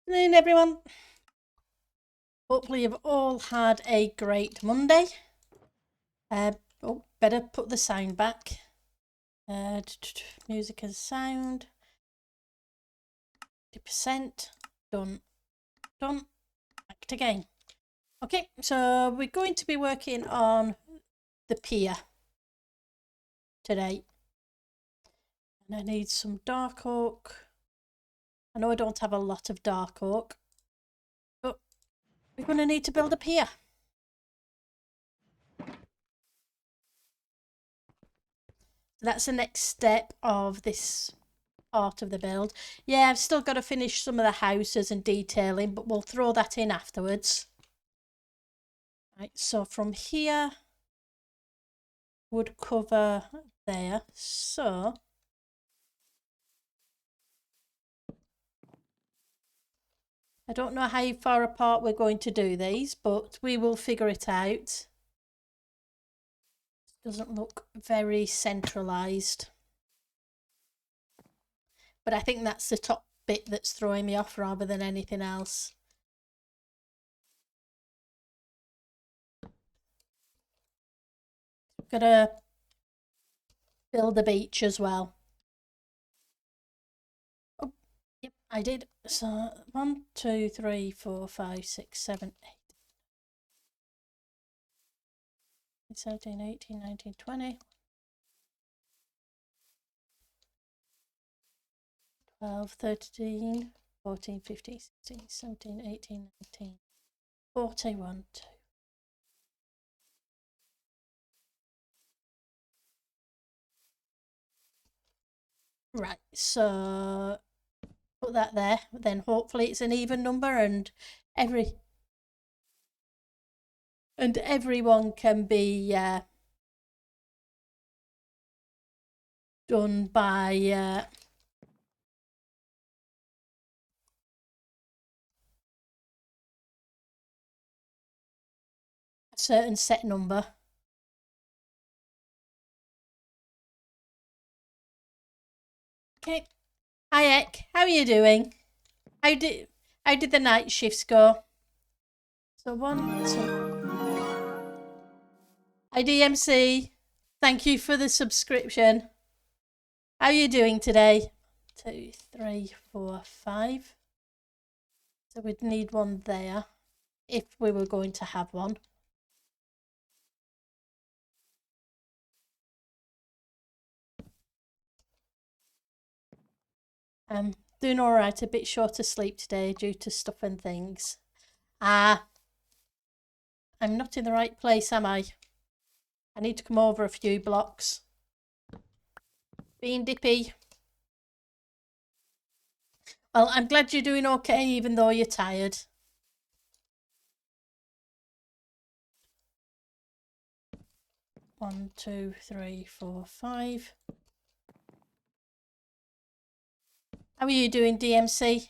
Afternoon, everyone. Hopefully you've all had a great Monday. Better put the sound back. Music and sound. 50%. Done. Back again. Okay, so we're going to be working on the pier today. And I need some dark oak. I know I don't have a lot of dark oak, but we're going to need to build a pier. That's the next step of this part of the build. Yeah, I've still got to finish some of the houses and detailing, but we'll throw that in afterwards. Right, so from here would cover there. So I don't know how far apart we're going to do these, but we will figure it out. Doesn't look very centralized. But I think that's the top bit that's throwing me off rather than anything else. Gotta build the beach as well. Oh, yep, I did. So 1, 2, 3, 4, 5, 6, 7, 8. 17, 18, 19, 20. 12, 13, 14, 15, 16, 17, 18, 19, 41, 2. Right, so put that there, then hopefully it's an even number and everyone can be done by a certain set number. Okay. Hi Ek, how are you doing? How did the night shifts go? So 1, 2. Hi DMC. Thank you for the subscription. How are you doing today? 2, 3, 4, 5. So we'd need one there if we were going to have one. Doing all right, a bit short of sleep today due to stuff and things. I'm not in the right place, am I? I need to come over a few blocks. Being dippy. Well, I'm glad you're doing okay, even though you're tired. One, 2, 3, 4, 5. How are you doing, DMC?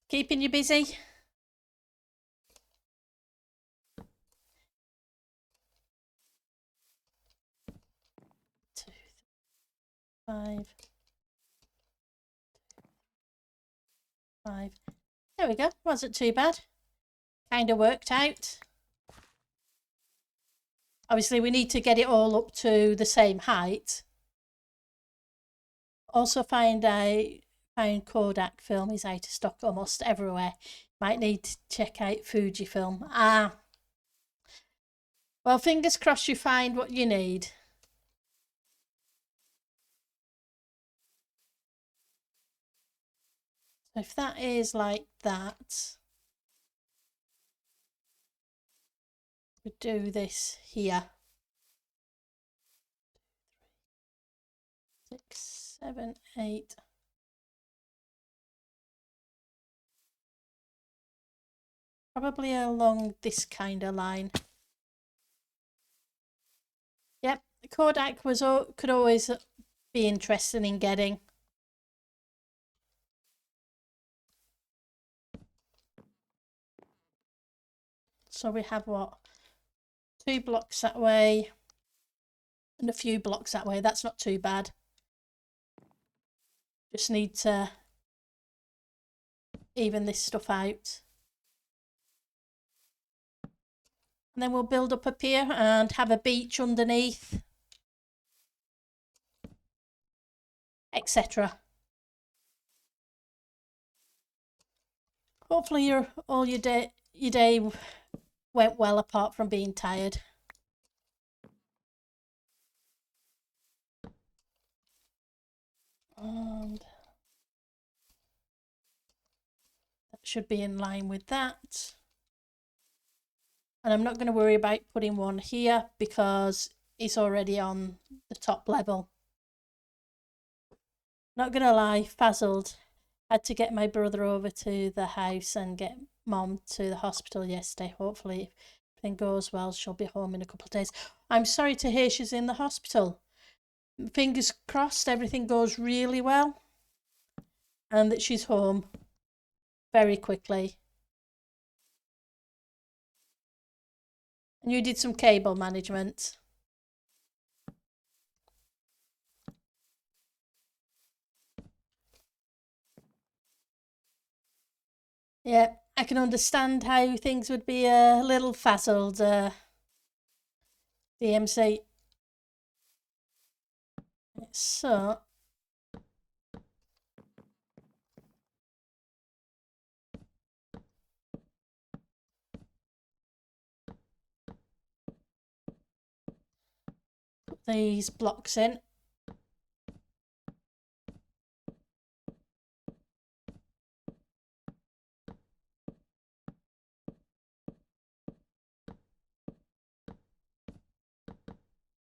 Keeping you busy? 2, 5. 5. There we go. Wasn't too bad. Kind of worked out. Obviously, we need to get it all up to the same height. Also find Kodak film is out of stock almost everywhere. Might need to check out Fujifilm. Well, fingers crossed you find what you need. So if that is like that, we do this here. 6, 7, 8. Probably along this kind of line. Yep, Kodak could always be interested in getting. So we have what? 2 blocks that way and a few blocks that way. That's not too bad. Just need to even this stuff out. And then we'll build up a pier and have a beach underneath, etc. Hopefully all your day went well, apart from being tired. And that should be in line with that. And I'm not going to worry about putting one here because it's already on the top level. Not going to lie, frazzled. Had to get my brother over to the house and get Mom to the hospital yesterday. Hopefully, if everything goes well, she'll be home in a couple of days. I'm sorry to hear she's in the hospital. Fingers crossed everything goes really well and that she's home very quickly. And you did some cable management. Yeah, I can understand how things would be a little frazzled, DMC. So, put these blocks in.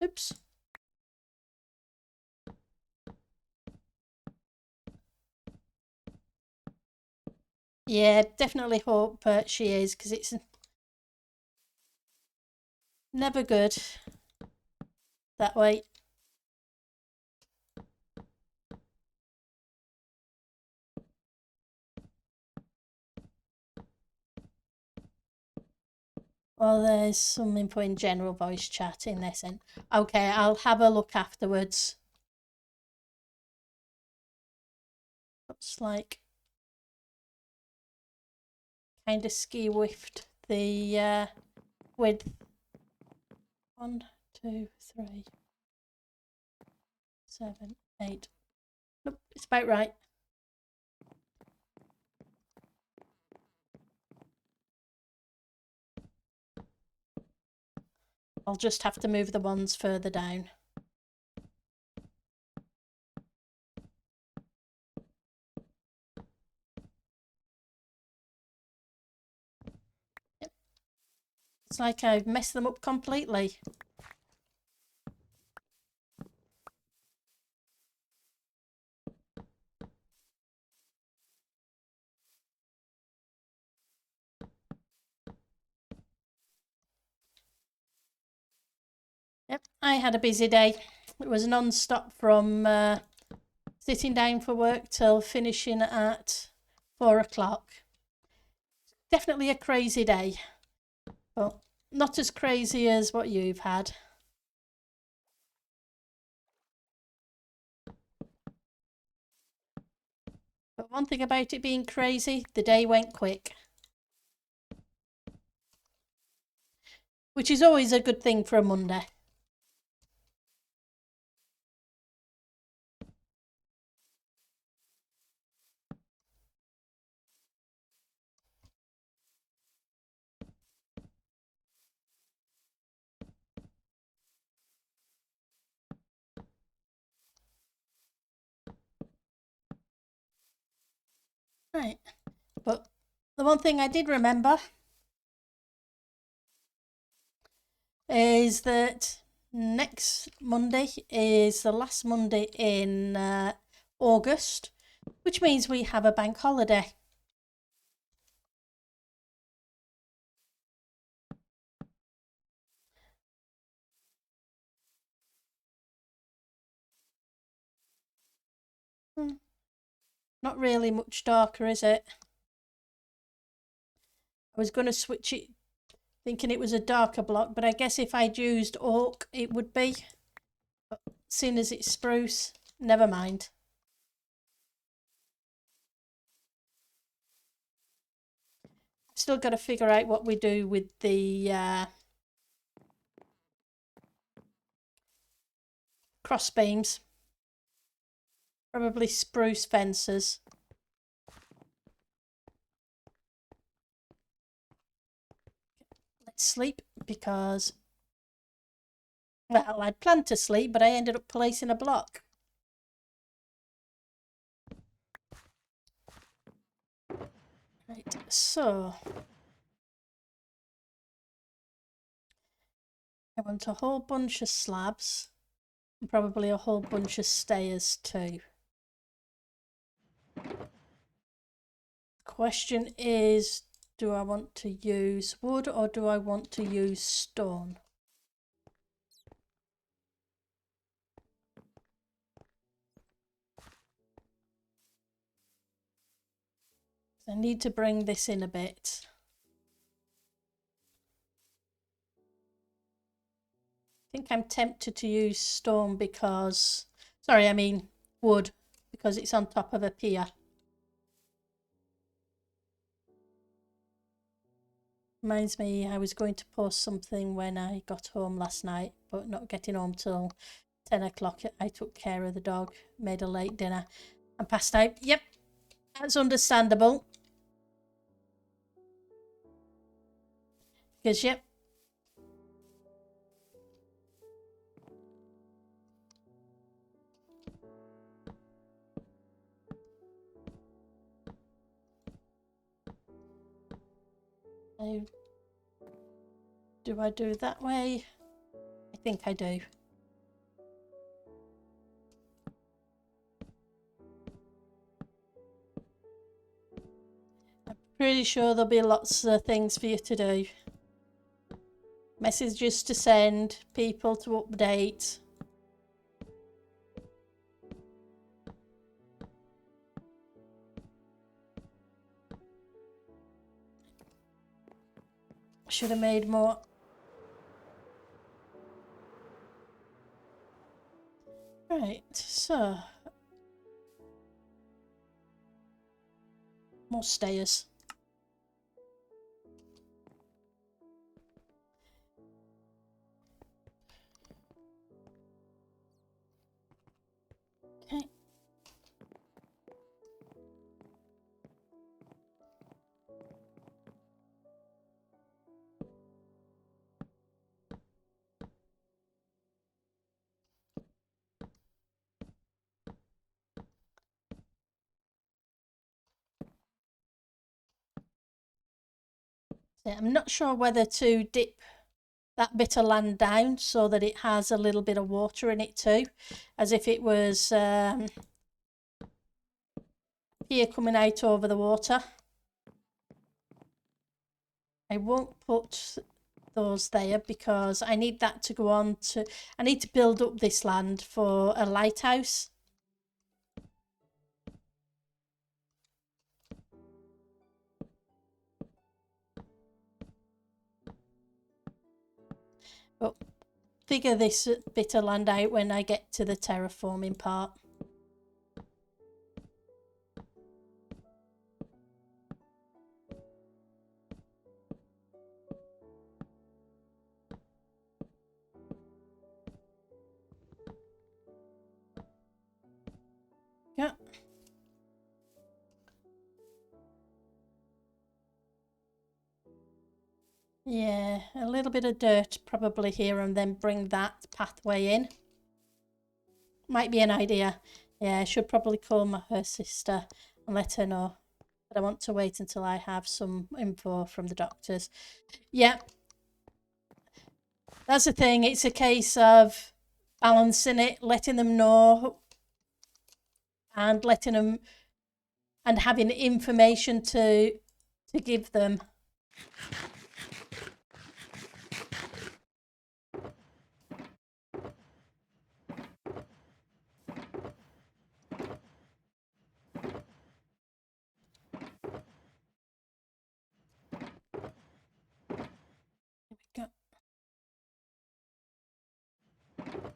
Oops. Yeah, definitely hope she is, because it's never good that way. Well, there's some info in general voice chat in this. And okay, I'll have a look afterwards. Looks like kind of ski-whiffed the width. 1, 2, 3, 7, 8. Nope, it's about right. I'll just have to move the ones further down. Yep. It's like I've messed them up completely. Yep, I had a busy day. It was non-stop from sitting down for work till finishing at 4 o'clock. Definitely a crazy day, but not as crazy as what you've had. But one thing about it being crazy, the day went quick. Which is always a good thing for a Monday. Right, but the one thing I did remember is that next Monday is the last Monday in August, which means we have a bank holiday. Not really much darker, is it? I was going to switch it thinking it was a darker block, but I guess if I'd used oak it would be. But seeing as it's spruce, never mind. still got to figure out what we do with the cross beams. Probably spruce fences. Let's sleep because, well, I'd planned to sleep, but I ended up placing a block. Right, so I want a whole bunch of slabs and probably a whole bunch of stairs too. Question is, do I want to use wood or do I want to use stone? I need to bring this in a bit. I think I'm tempted to use stone because, sorry, I mean wood, because it's on top of a pier. Reminds me, I was going to post something when I got home last night, but not getting home till 10 o'clock. I took care of the dog, made a late dinner and passed out. Yep, that's understandable. Because, yep. Do I do it that way? I think I do. I'm pretty sure there'll be lots of things for you to do. Messages to send, people to update. Should have made more. Right, so more stairs. Okay. I'm not sure whether to dip that bit of land down so that it has a little bit of water in it too, as if it was pier coming out over the water. I won't put those there because I need that to go on to, I need to build up this land for a lighthouse. But figure this bit of land out when I get to the terraforming part. Yeah. Yeah, a little bit of dirt probably here and then bring that pathway in. Might be an idea. Yeah, I should probably call her sister and let her know. But I want to wait until I have some info from the doctors. Yeah. That's the thing. It's a case of balancing it, letting them know and letting them and having information to give them.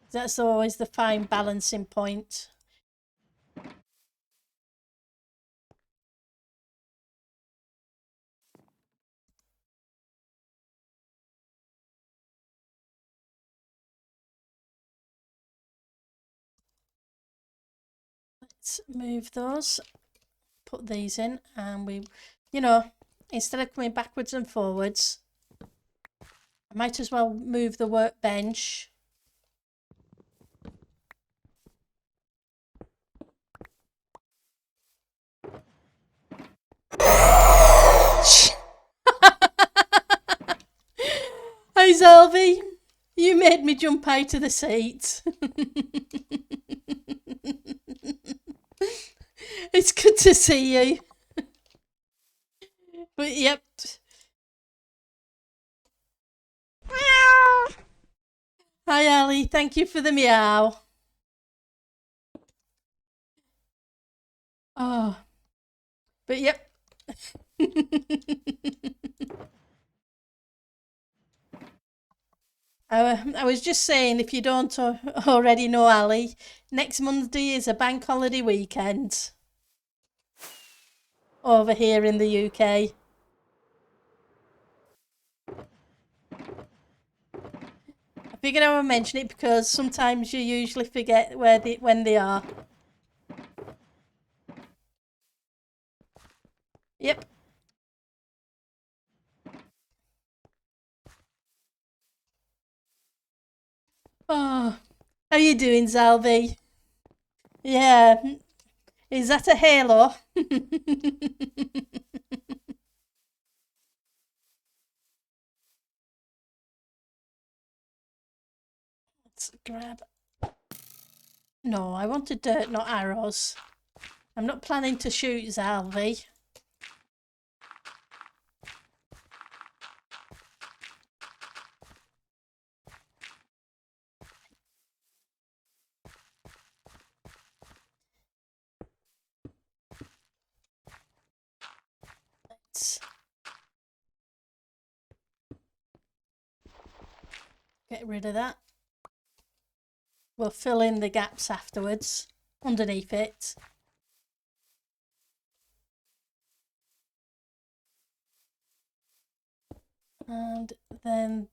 That's always the fine balancing point. Let's move those. Put these in, and we, you know, instead of coming backwards and forwards, I might as well move the workbench. Hi, Zelvy. You made me jump out of the seat. It's good to see you. But yep. Hi, Ali. Thank you for the meow. Oh. But yep. I was just saying, if you don't already know, Ali, next Monday is a bank holiday weekend over here in the UK. I figured I would mention it because sometimes you usually forget when they are. Yep. Oh, how you doing, Zalvi? Yeah. Is that a halo? Let's grab. No, I wanted dirt, not arrows. I'm not planning to shoot Zalvi. Let's get rid of that. We'll fill in the gaps afterwards, underneath it. And then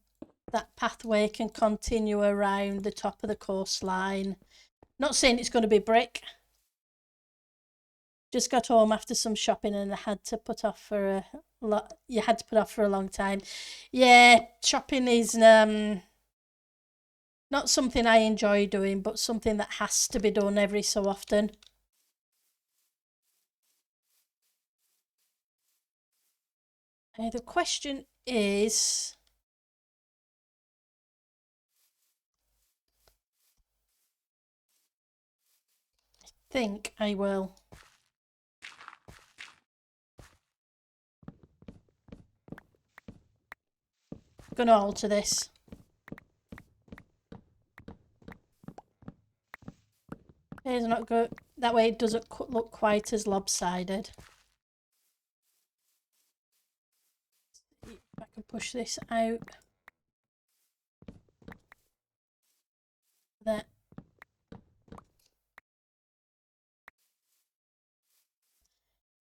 that pathway can continue around the top of the coastline. Not saying it's going to be brick. Just got home after some shopping and I had to put off for a lot. You had to put off for a long time. Yeah, shopping is not something I enjoy doing, but something that has to be done every so often. The question is, I think I will. I'm going to alter this. It's not good. That way it doesn't look quite as lopsided. If I can push this out. There.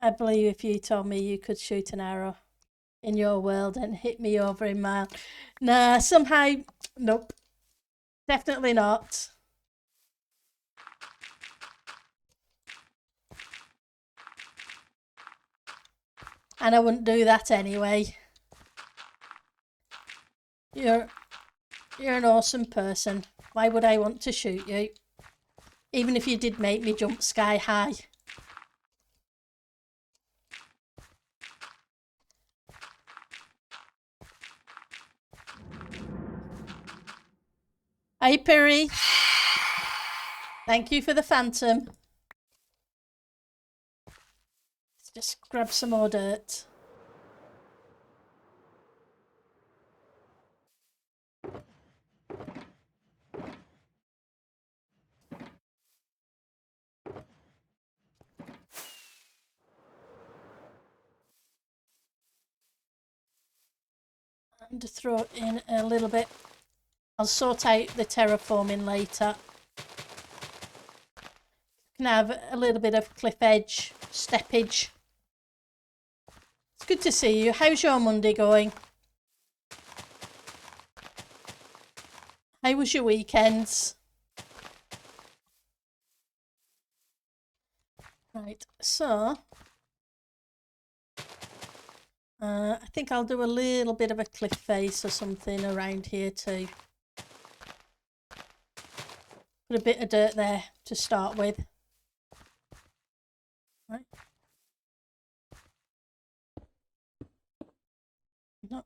I believe if you told me you could shoot an arrow in your world and hit me over in mine. Nah, somehow, nope. Definitely not. And I wouldn't do that anyway. You're an awesome person. Why would I want to shoot you? Even if you did make me jump sky high. Hey, Perry. Thank you for the phantom. Let's just grab some more dirt. And to throw in a little bit. I'll sort out the terraforming later. Can have a little bit of cliff edge, steppage. It's good to see you. How's your Monday going? How was your weekends? Right, so I think I'll do a little bit of a cliff face or something around here too. Put a bit of dirt there to start with. Right. No,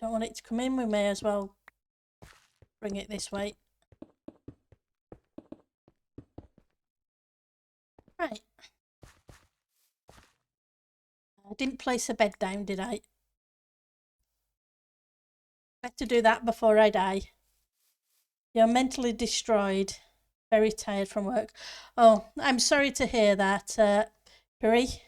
don't want it to come in. We may as well bring it this way. Right. I didn't place a bed down, did I? Better do that before I die. You're mentally destroyed. Very tired from work. Oh, I'm sorry to hear that, Piri.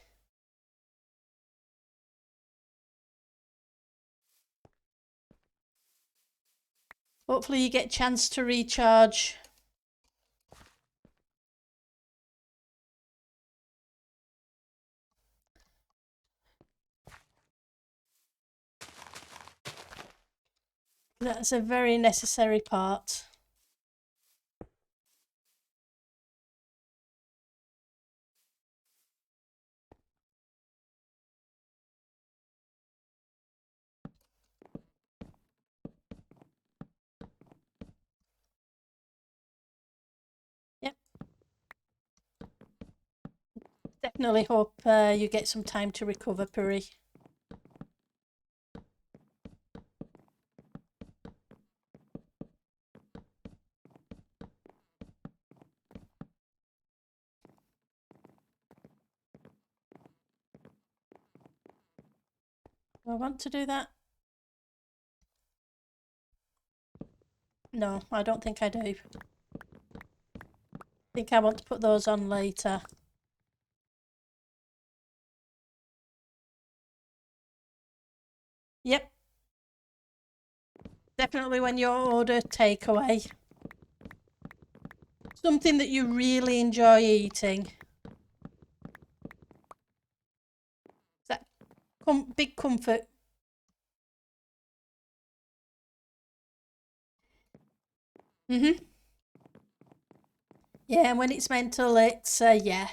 Hopefully you get a chance to recharge. That's a very necessary part. Yep. Definitely hope you get some time to recover, Puri. Do I want to do that? No, I don't think I do. I think I want to put those on later. Yep. Definitely when you order takeaway. Something that you really enjoy eating. That big comfort. Mhm. Yeah, when it's mental, it's yeah.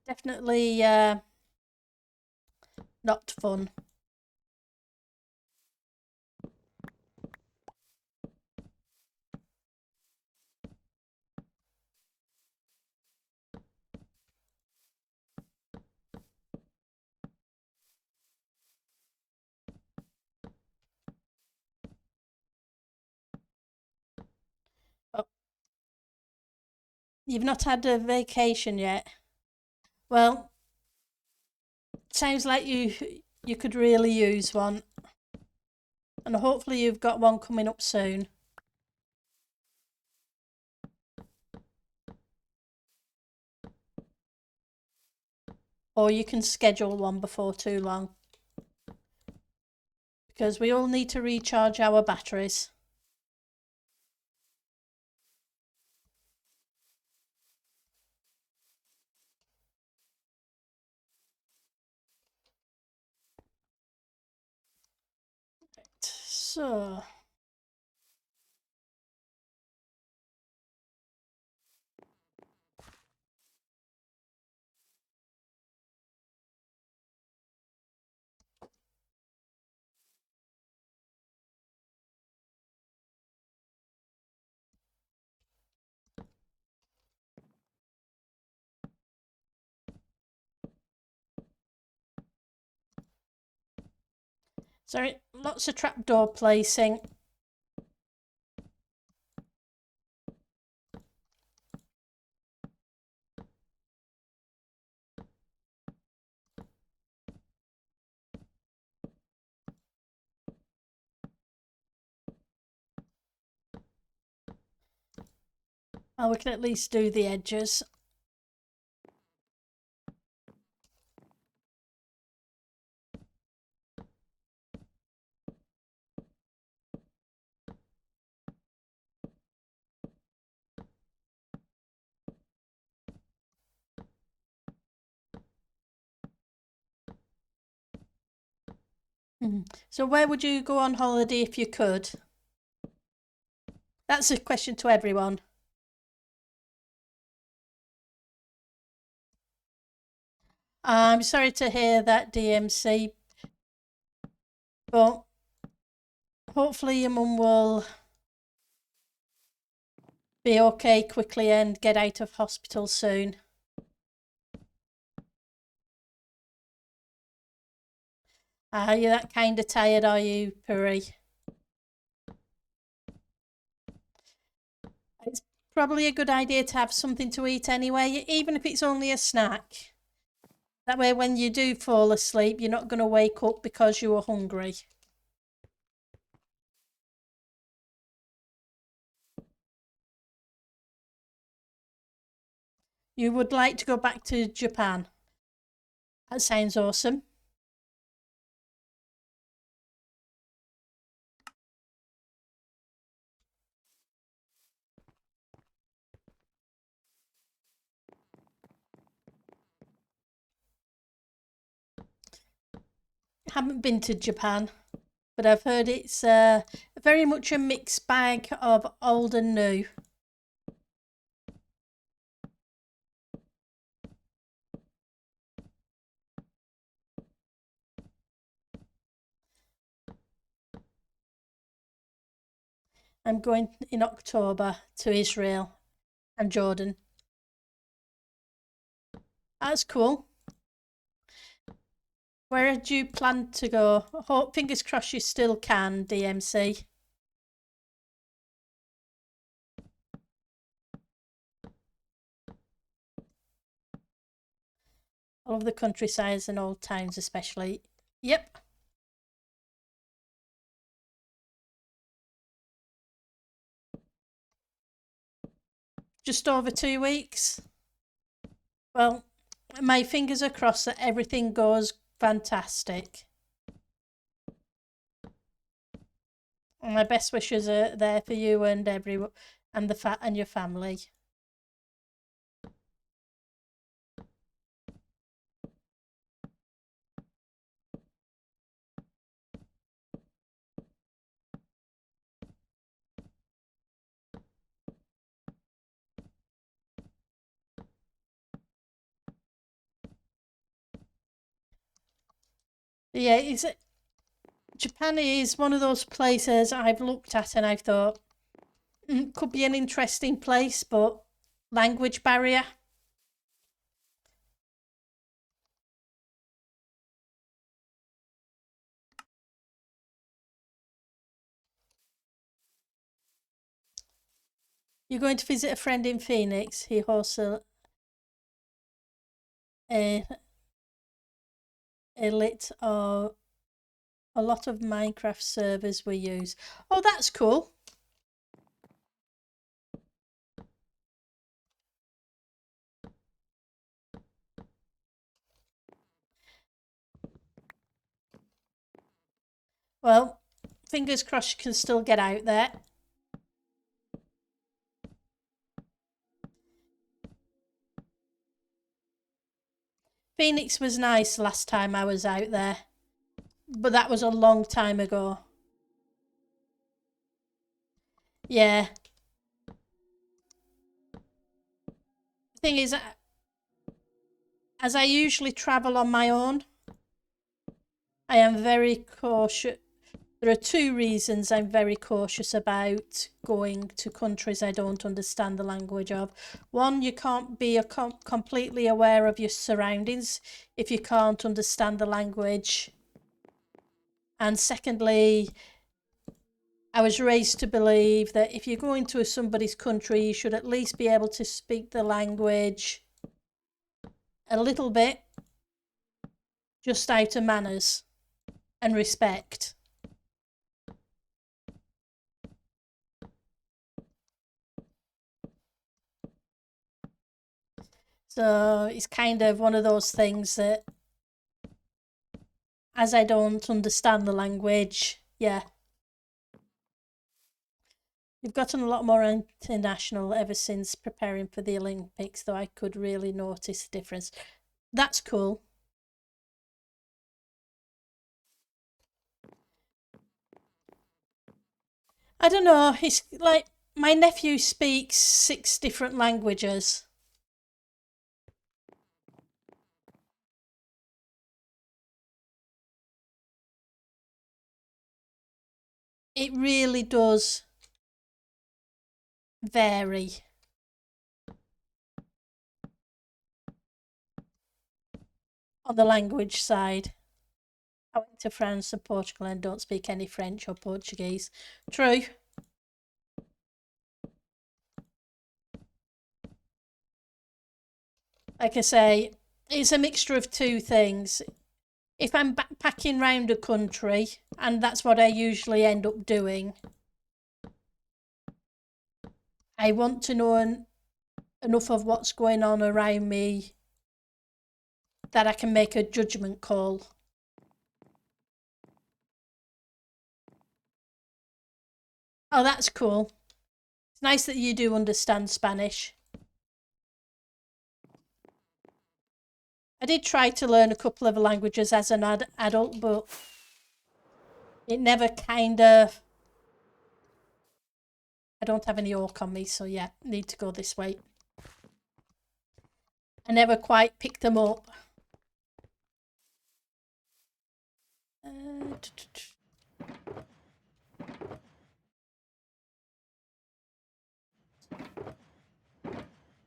Definitely not fun. Oh, you've not had a vacation yet. Well, sounds like you could really use one. And hopefully you've got one coming up soon. Or you can schedule one before too long. Because we all need to recharge our batteries. So, sorry, lots of trapdoor placing. Well, we can at least do the edges. So where would you go on holiday if you could? That's a question to everyone. I'm sorry to hear that, DMC, but hopefully your mum will be okay quickly and get out of hospital soon. Are you that kind of tired, are you, Puri? It's probably a good idea to have something to eat anyway, even if it's only a snack. That way, when you do fall asleep, you're not going to wake up because you were hungry. You would like to go back to Japan? That sounds awesome. I haven't been to Japan, but I've heard it's very much a mixed bag of old and new. I'm going in October to Israel and Jordan. That's cool. Where do you plan to go? Hope, fingers crossed you still can, DMC. All of the countrysides and old towns especially. Yep. Just over 2 weeks. Well, my fingers are crossed that everything goes fantastic. And my best wishes are there for you and everyone and and your family. Yeah, Japan is one of those places I've looked at and I've thought could be an interesting place, but language barrier. You're going to visit a friend in Phoenix. He hosts a, a lit or a lot of Minecraft servers we use. Oh, that's cool. Well, fingers crossed you can still get out there. Phoenix was nice last time I was out there, but that was a long time ago. Yeah. Thing is, as I usually travel on my own, I am very cautious. There are two reasons I'm very cautious about going to countries I don't understand the language of. One, you can't be completely aware of your surroundings if you can't understand the language. And secondly, I was raised to believe that if you go into somebody's country, you should at least be able to speak the language a little bit, just out of manners and respect. So it's kind of one of those things that, as I don't understand the language, yeah. You've gotten a lot more international ever since preparing for the Olympics, though I could really notice a difference. That's cool. I don't know. It's like my nephew speaks 6 different languages. It really does vary on the language side. I went to France and Portugal and don't speak any French or Portuguese. True. Like I say, it's a mixture of two things. If I'm backpacking round a country, and that's what I usually end up doing, I want to know enough of what's going on around me that I can make a judgment call. Oh, that's cool. It's nice that you do understand Spanish. I did try to learn a couple of languages as an adult, but it never kind of... I don't have any orc on me, so yeah, need to go this way. I never quite picked them up.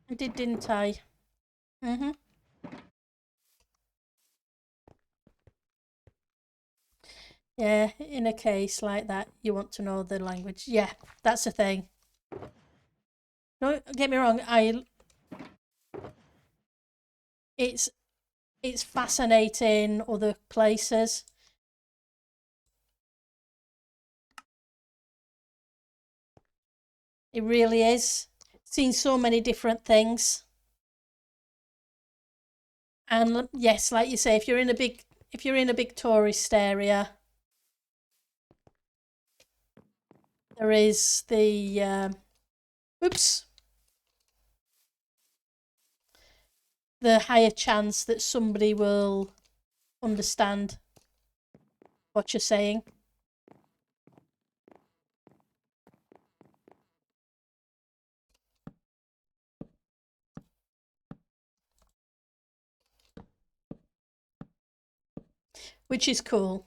I did, didn't I? Yeah, in a case like that, you want to know the language. Yeah, that's the thing. Don't get me wrong, it's fascinating other places. It really is. Seen so many different things. And yes, like you say, if you're in a big tourist area, there is the the higher chance that somebody will understand what you're saying. Which is cool.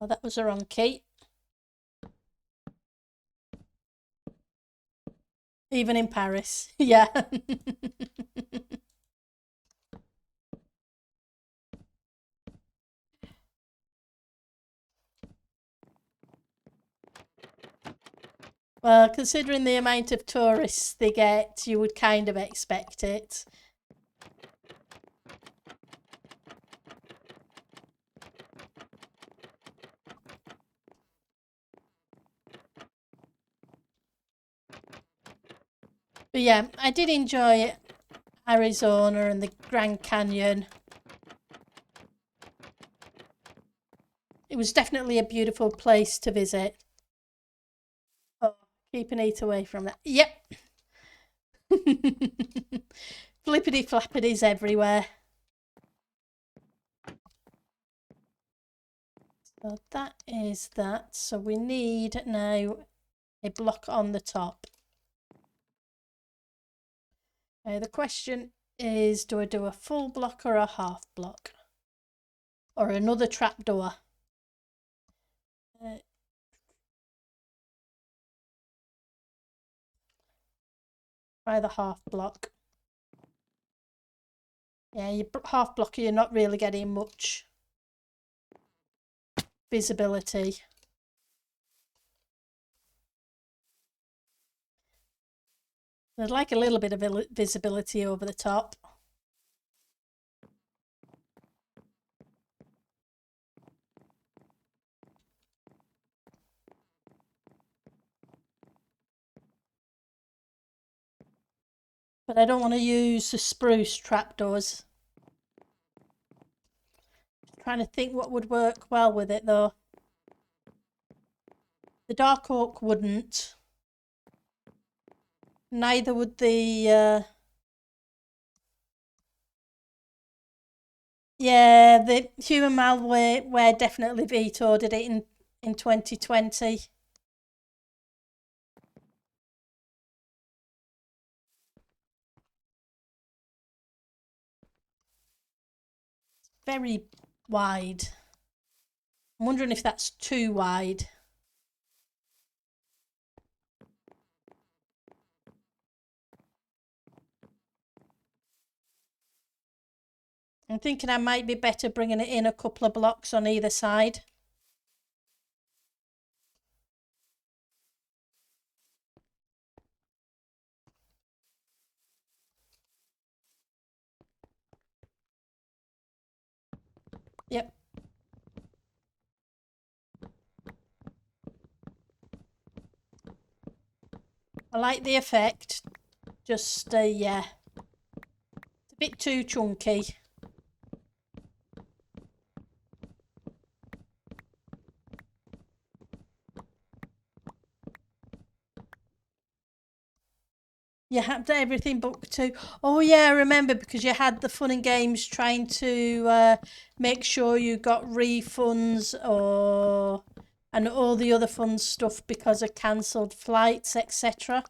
Oh, that was the wrong key. Even in Paris. Yeah. Well, considering the amount of tourists they get, you would kind of expect it. But yeah, I did enjoy Arizona and the Grand Canyon. It was definitely a beautiful place to visit. Oh, keep an eat away from that. Yep. Flippity flappities everywhere. So that is that. So we need now a block on the top. The question is, do I do a full block or a half block? Or another trapdoor? Try the half block. Yeah, your half block, you're not really getting much visibility. I'd like a little bit of visibility over the top. But I don't want to use the spruce trapdoors. Trying to think what would work well with it though. The dark oak wouldn't. Neither would the yeah, the human malware definitely vetoed it in 2020. Very wide. I'm wondering if that's too wide. I'm thinking I might be better bringing it in a couple of blocks on either side. Yep. I like the effect. Just, yeah. It's a bit too chunky. You had everything booked too. Oh yeah, I remember because you had the fun and games trying to make sure you got refunds or and all the other fun stuff because of cancelled flights, etc.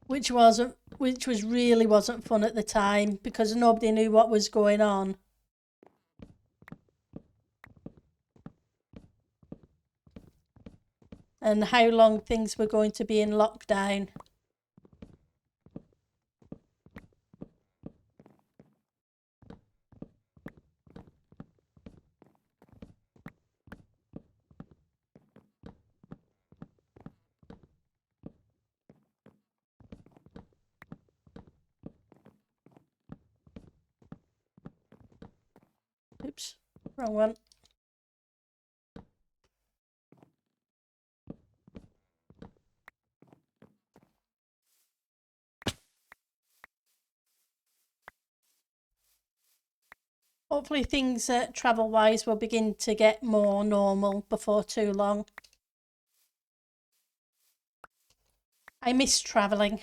Which was really wasn't fun at the time because nobody knew what was going on. And how long things were going to be in lockdown. Oops, wrong one. Hopefully things travel-wise will begin to get more normal before too long. I miss travelling.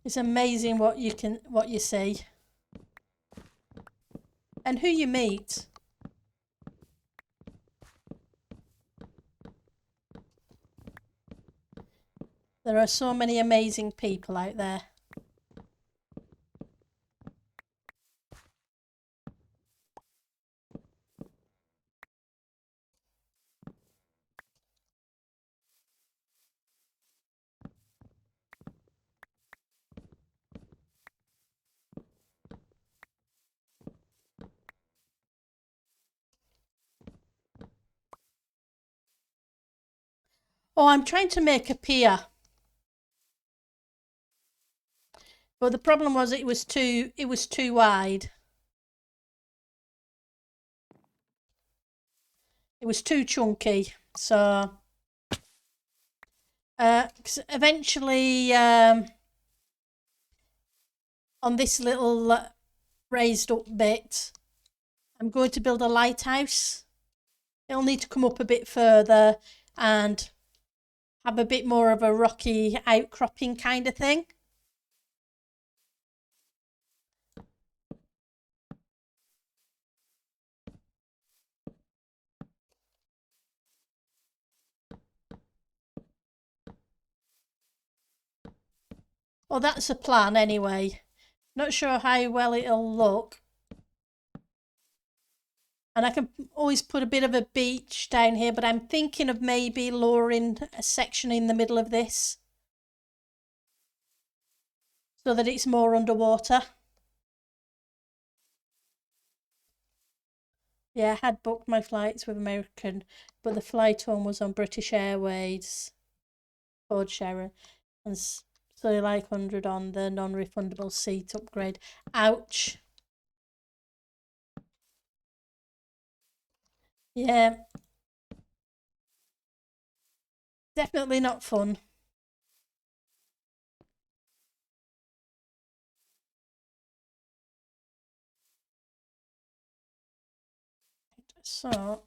It's amazing what you see. And who you meet. There are so many amazing people out there. Oh, I'm trying to make a pier. But the problem was it was too wide. It was too chunky. So eventually on this little raised up bit, I'm going to build a lighthouse. It'll need to come up a bit further and have a bit more of a rocky outcropping kind of thing. Well, that's a plan anyway. Not sure how well it'll look. And I can always put a bit of a beach down here, but I'm thinking of maybe lowering a section in the middle of this so that it's more underwater. Yeah, I had booked my flights with American, but the flight home was on British Airways, code sharing, and so like 100 on the non-refundable seat upgrade. Ouch. Yeah, definitely not fun. So,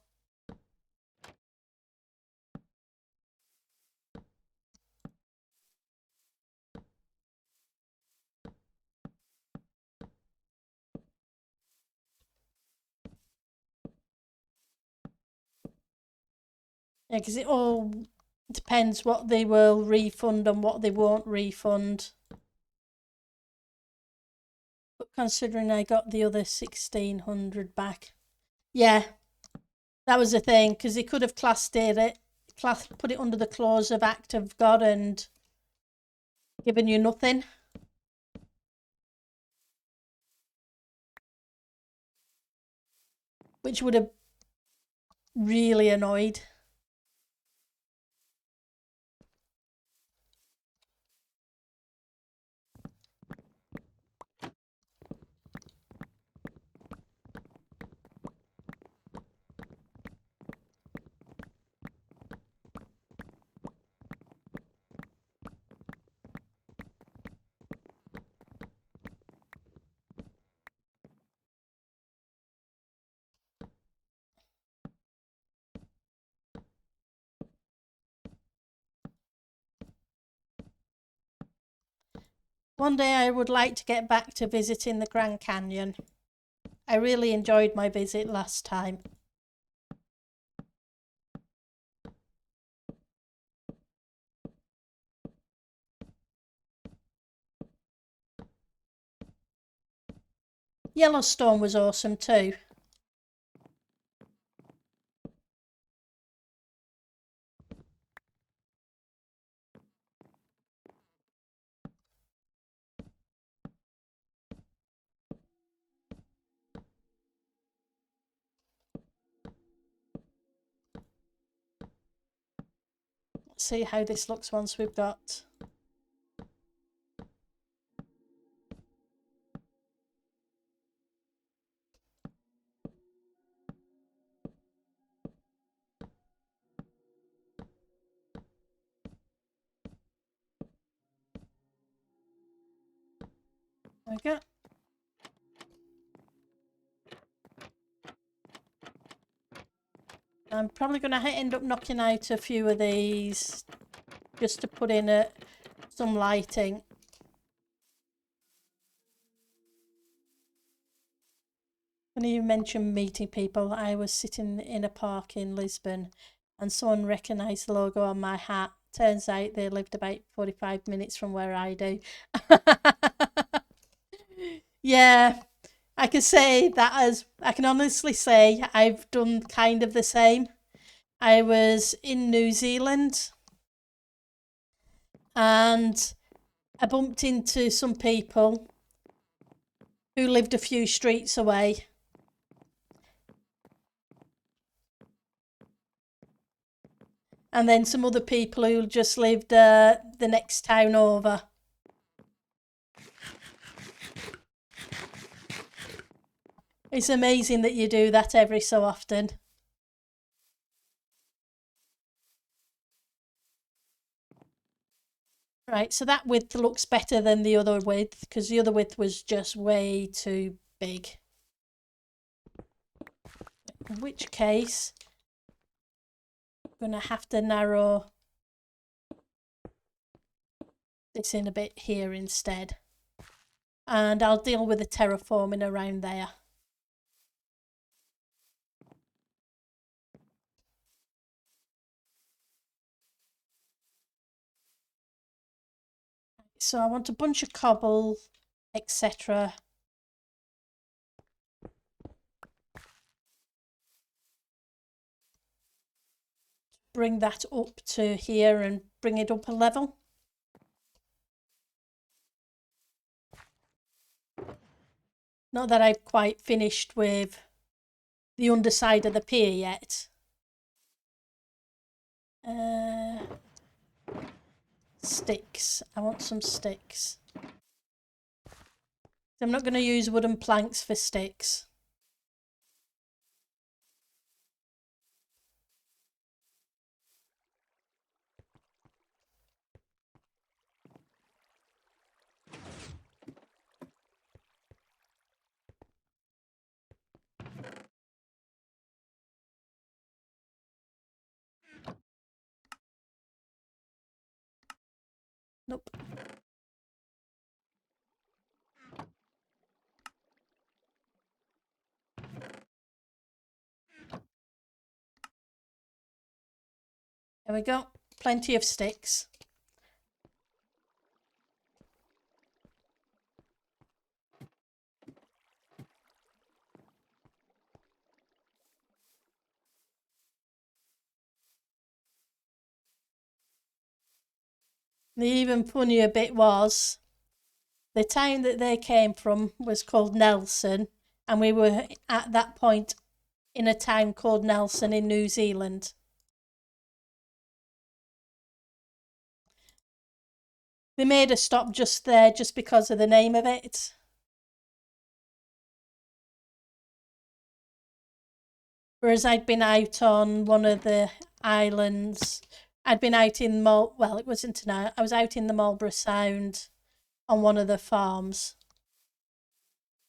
yeah, because it all depends what they will refund and what they won't refund. But considering I got the other 1,600 back, yeah, that was the thing, because he could have put it under the clause of act of God and given you nothing. Which would have really annoyed. One day I would like to get back to visiting the Grand Canyon. I really enjoyed my visit last time. Yellowstone was awesome too. Let's see how this looks once we've got. There we go. I'm probably going to end up knocking out a few of these just to put in some lighting. When you mentioned meeting people, I was sitting in a park in Lisbon and someone recognised the logo on my hat. Turns out they lived about 45 minutes from where I do. Yeah, I can say that as I can honestly say I've done kind of the same. I was in New Zealand and I bumped into some people who lived a few streets away. And then some other people who just lived the next town over. It's amazing that you do that every so often. Right, so that width looks better than the other width because the other width was just way too big. In which case, I'm going to have to narrow this in a bit here instead. And I'll deal with the terraforming around there. So I want a bunch of cobble, etc. Bring that up to here and bring it up a level. Not that I've quite finished with the underside of the pier yet. Sticks. I want some sticks. I'm not going to use wooden planks for sticks. Nope. There we go. Plenty of sticks. The even funnier bit was the town that they came from was called Nelson, and we were at that point in a town called Nelson in New Zealand. They made us stop just there just because of the name of it. Whereas I'd been out on one of the islands. I'd been out in well, it wasn't tonight. I was out in the Marlborough Sound on one of the farms.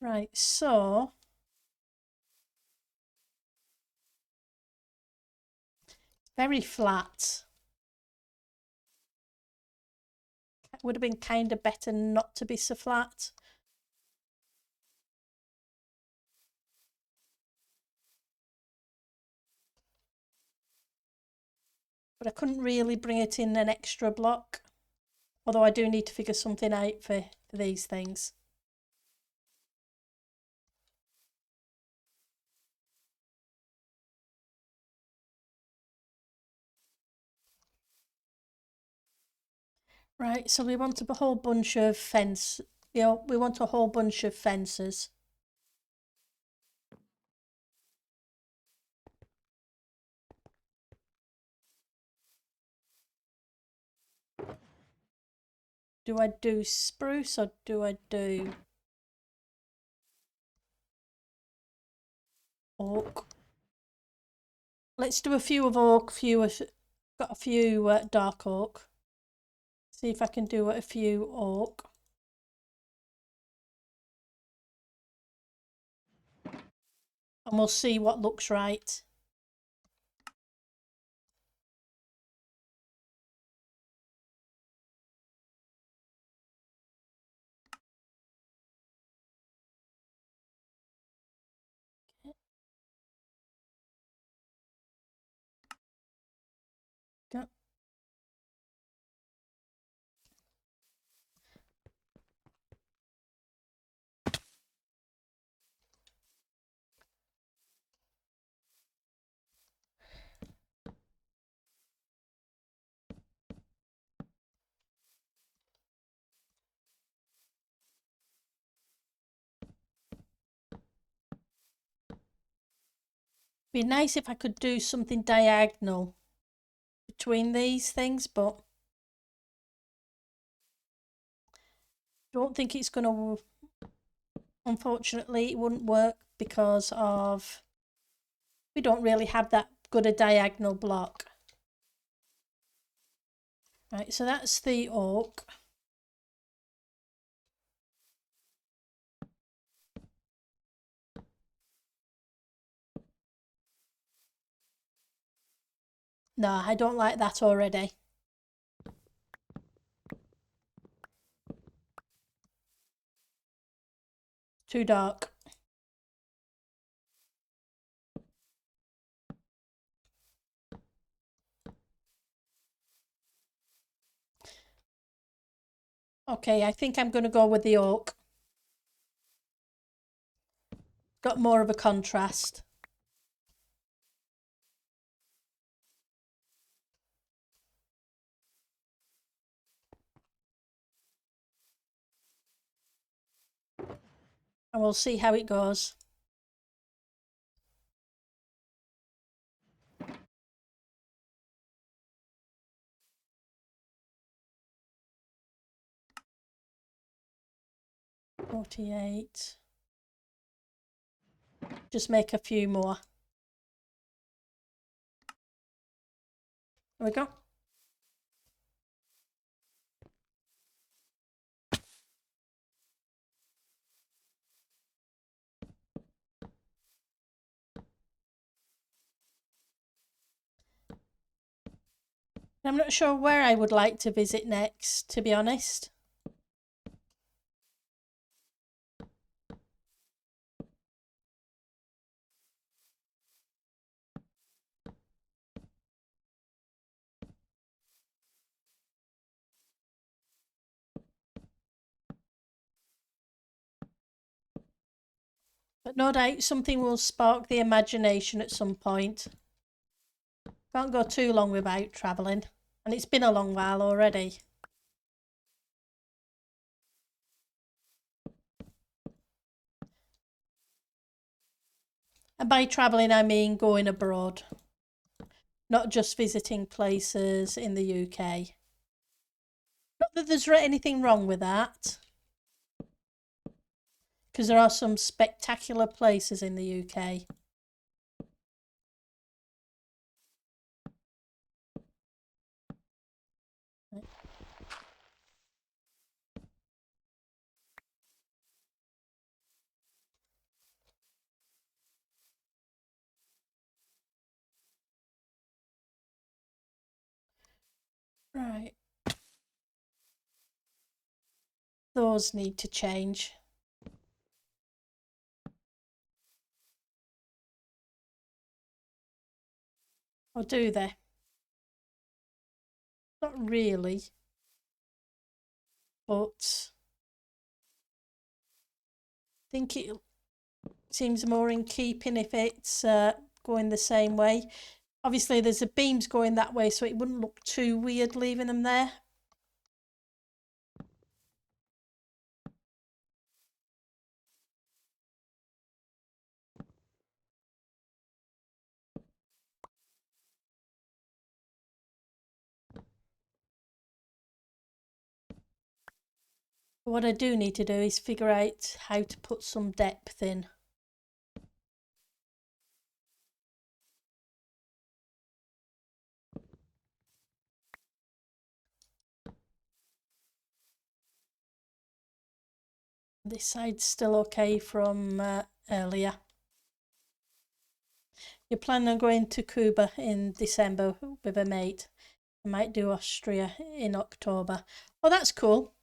Right, so very flat. It would have been kind of better not to be so flat. But I couldn't really bring it in an extra block. Although I do need to figure something out for these things. Right, so we want a whole bunch of fence. We want a whole bunch of fences. Do I do spruce or do I do oak? Let's do a few of oak, got a few dark oak. See if I can do a few oak. And we'll see what looks right. Go. Be nice if I could do something diagonal between these things, but don't think it's going to. Unfortunately, it wouldn't work because of we don't really have that good a diagonal block. Right, so that's the oak. No, I don't like that already. Too dark. Okay, I think I'm going to go with the oak. Got more of a contrast. And we'll see how it goes. 48. Just make a few more. There we go. I'm not sure where I would like to visit next, to be honest. But no doubt something will spark the imagination at some point. Can't go too long without travelling. And it's been a long while already. And by travelling, I mean going abroad. Not just visiting places in the UK. Not that there's anything wrong with that. Because there are some spectacular places in the UK. Right. Those need to change. Or do they? Not really. But I think it seems more in keeping if it's going the same way. Obviously, there's the beams going that way, so it wouldn't look too weird leaving them there. What I do need to do is figure out how to put some depth in. This side's still okay from earlier. You're planning on going to Cuba in December with a mate. I might do Austria in October. Oh, that's cool.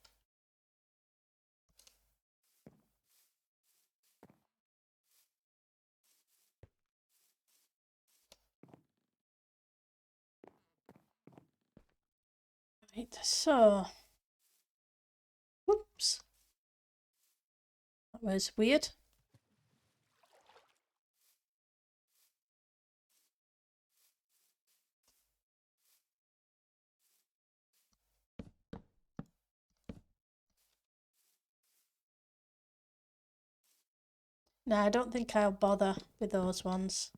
Right, so... Whoops. That was weird. No, I don't think I'll bother with those ones.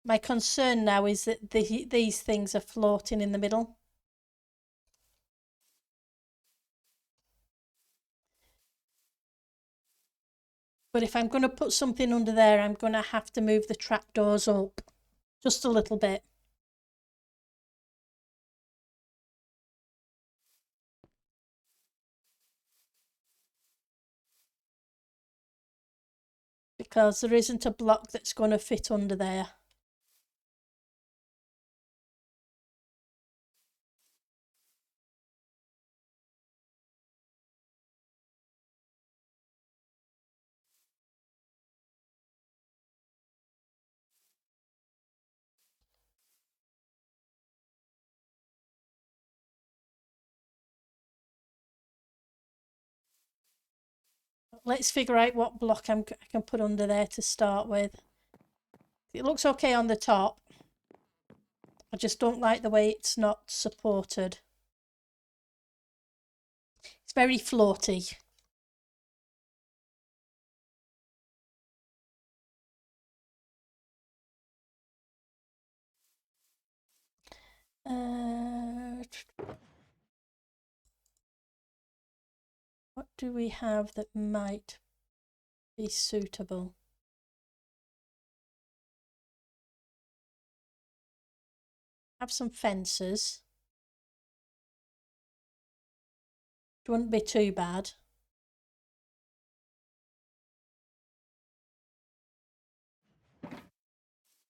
My concern now is that these things are floating in the middle. But if I'm going to put something under there, I'm going to have to move the trapdoors up just a little bit. Because there isn't a block that's going to fit under there. Let's figure out what block I can put under there to start with. It looks okay on the top. I just don't like the way it's not supported. It's very floaty. do we have that might be suitable? Have some fences. It wouldn't be too bad.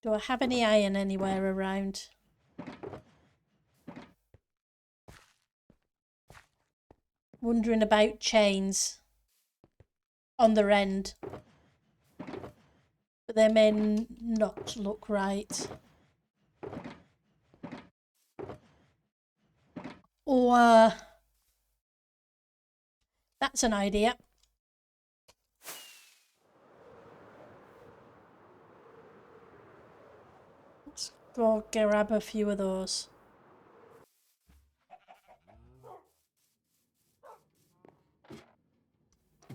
Do I have any iron anywhere around? Wondering about chains on their end. But they may not look right. Or that's an idea. Let's go grab a few of those.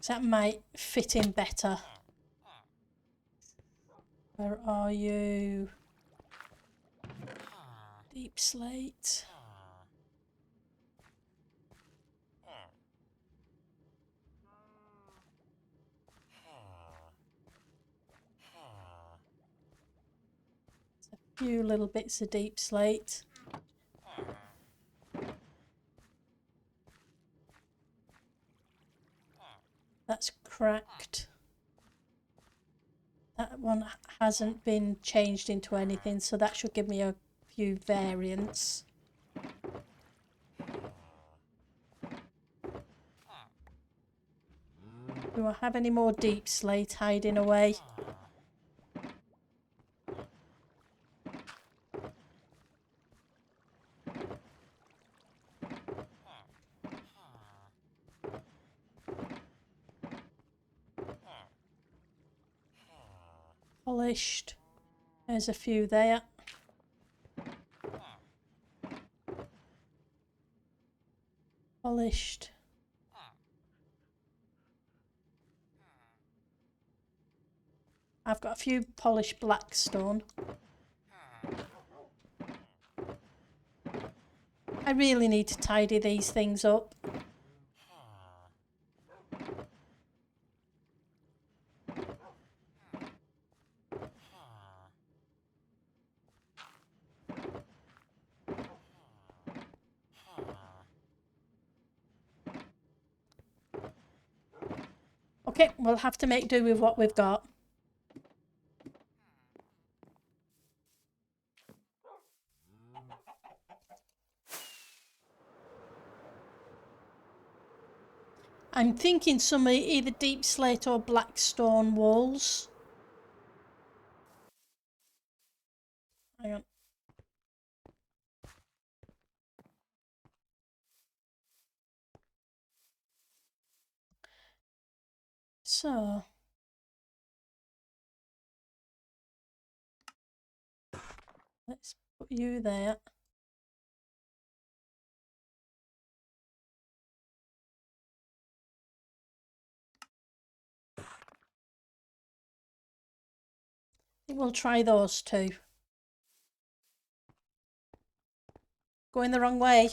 That might fit in better. Where are you? Deep slate. A few little bits of deep slate. That's cracked. That one hasn't been changed into anything, so that should give me a few variants. Do I have any more deep slate hiding away? Polished. There's a few there. Polished. I've got a few polished blackstone. I really need to tidy these things up. Okay, we'll have to make do with what we've got. I'm thinking some either deep slate or blackstone walls. Hang on. So let's put you there. I think we'll try those two. Going the wrong way.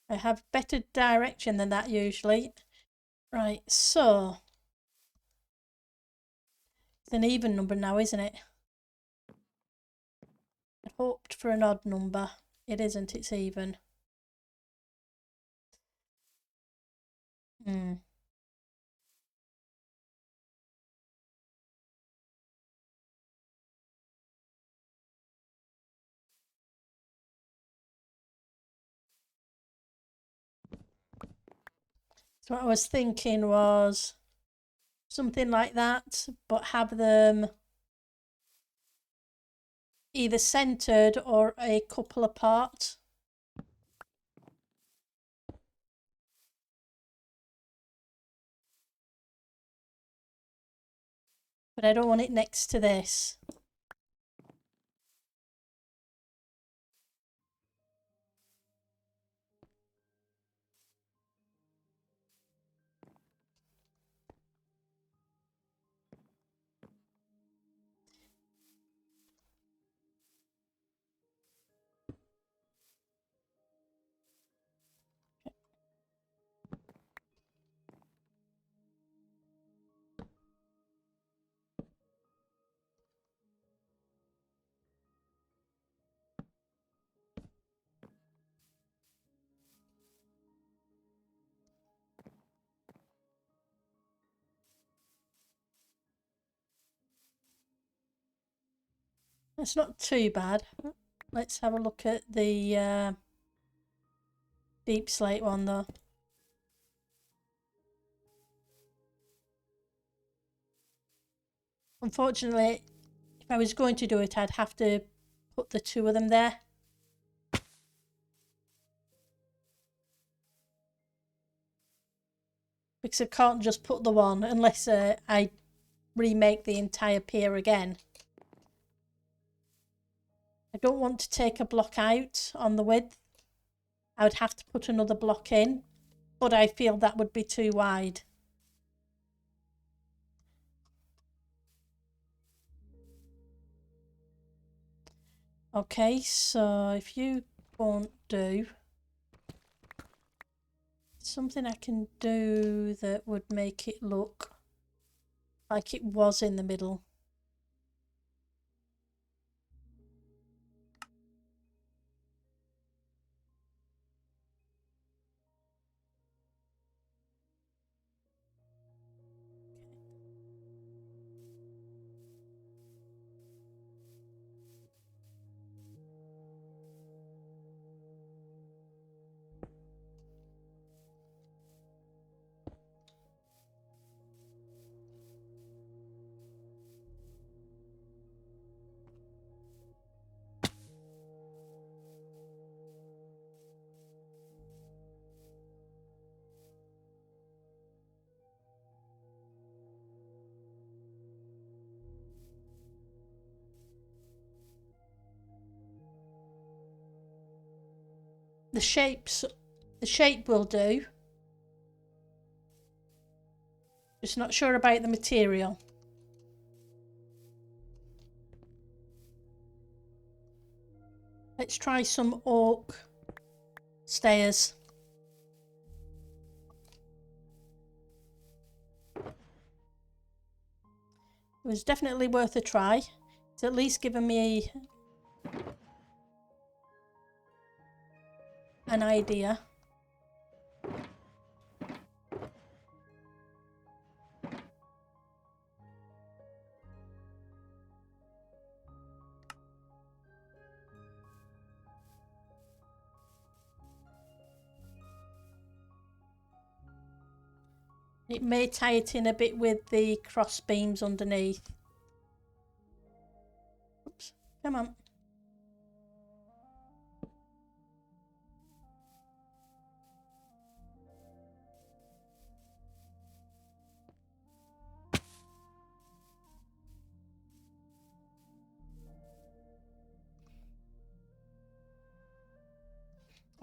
I have better direction than that usually. Right, so it's an even number now, isn't it? I hoped for an odd number. It isn't, it's even. So what I was thinking was something like that, but have them either centered or a couple apart. But I don't want it next to this. It's not too bad. Let's have a look at the deep slate one though. Unfortunately, if I was going to do it, I'd have to put the two of them there. Because I can't just put the one unless I remake the entire pier again. I don't want to take a block out on the width. I would have to put another block in, but I feel that would be too wide. Okay, so if you won't do something I can do that would make it look like it was in the middle. The shape will do. Just not sure about the material. Let's try some oak stairs. It was definitely worth a try. It's at least given me an idea. It may tie it in a bit with the cross beams underneath. Oops, come on.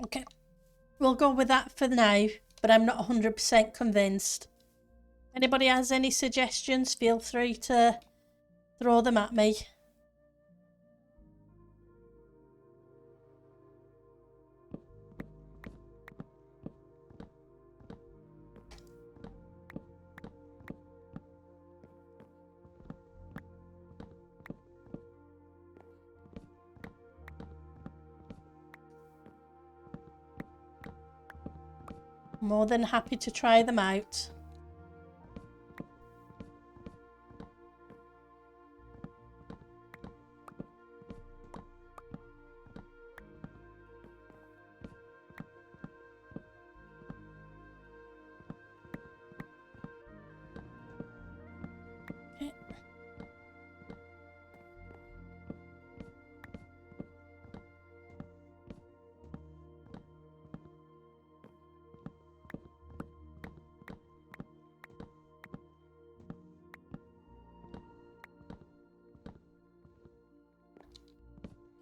Okay, we'll go with that for now, but I'm not 100% convinced. Anybody has any suggestions, feel free to throw them at me. More than happy to try them out.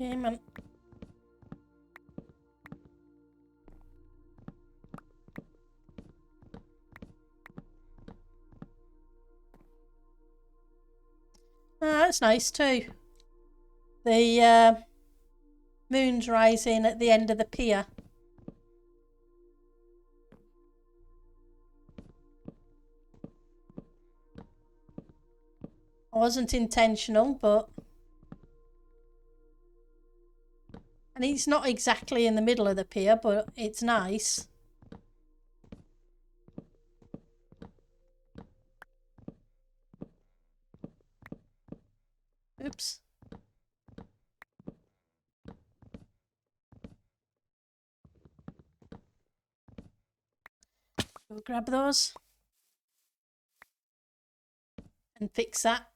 Okay, man. That's nice too. The moon's rising at the end of the pier. It wasn't intentional, but... And it's not exactly in the middle of the pier, but it's nice. Oops. Go grab those and fix that.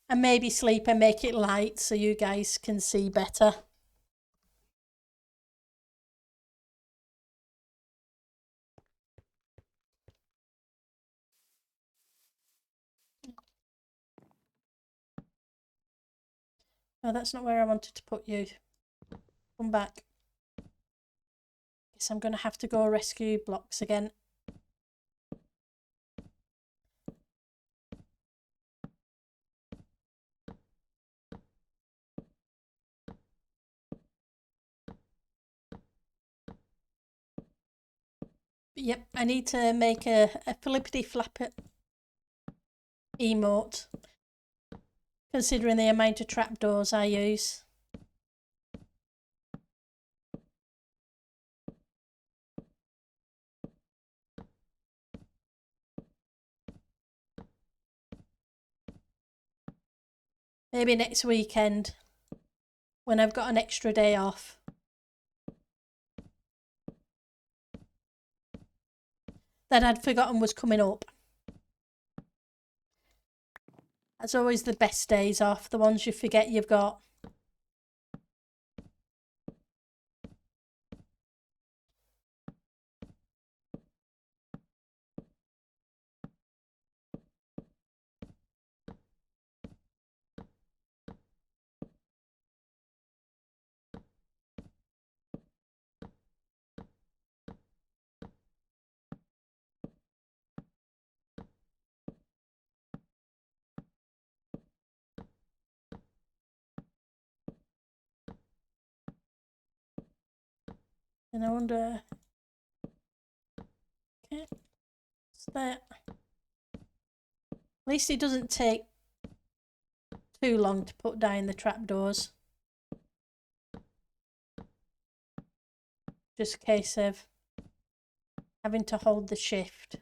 And maybe sleep and make it light so you guys can see better. No, that's not where I wanted to put you. Come back. Guess I'm going to have to go rescue blocks again. Yep, I need to make a flippity flap emote, considering the amount of trapdoors I use. Maybe next weekend, when I've got an extra day off. That I'd forgotten was coming up. That's always the best days off, the ones you forget you've got. And I wonder... Okay, what's that? At least it doesn't take too long to put down the trapdoors. Just a case of having to hold the shift.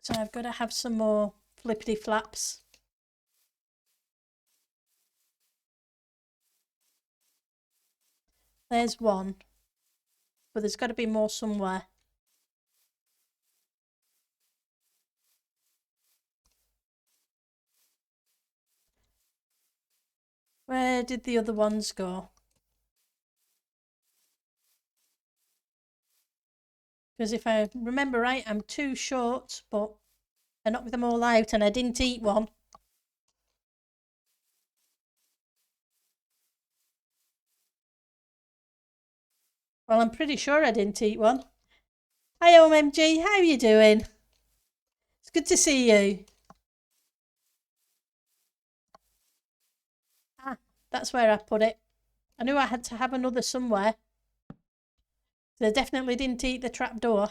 So I've got to have some more flippity flaps. There's one, but there's got to be more somewhere. Where did the other ones go? Because if I remember right, I'm too short, but I knocked them all out and I didn't eat one. Well, I'm pretty sure I didn't eat one. Hi, OMG, how are you doing? It's good to see you. Ah, that's where I put it. I knew I had to have another somewhere. They definitely didn't eat the trapdoor.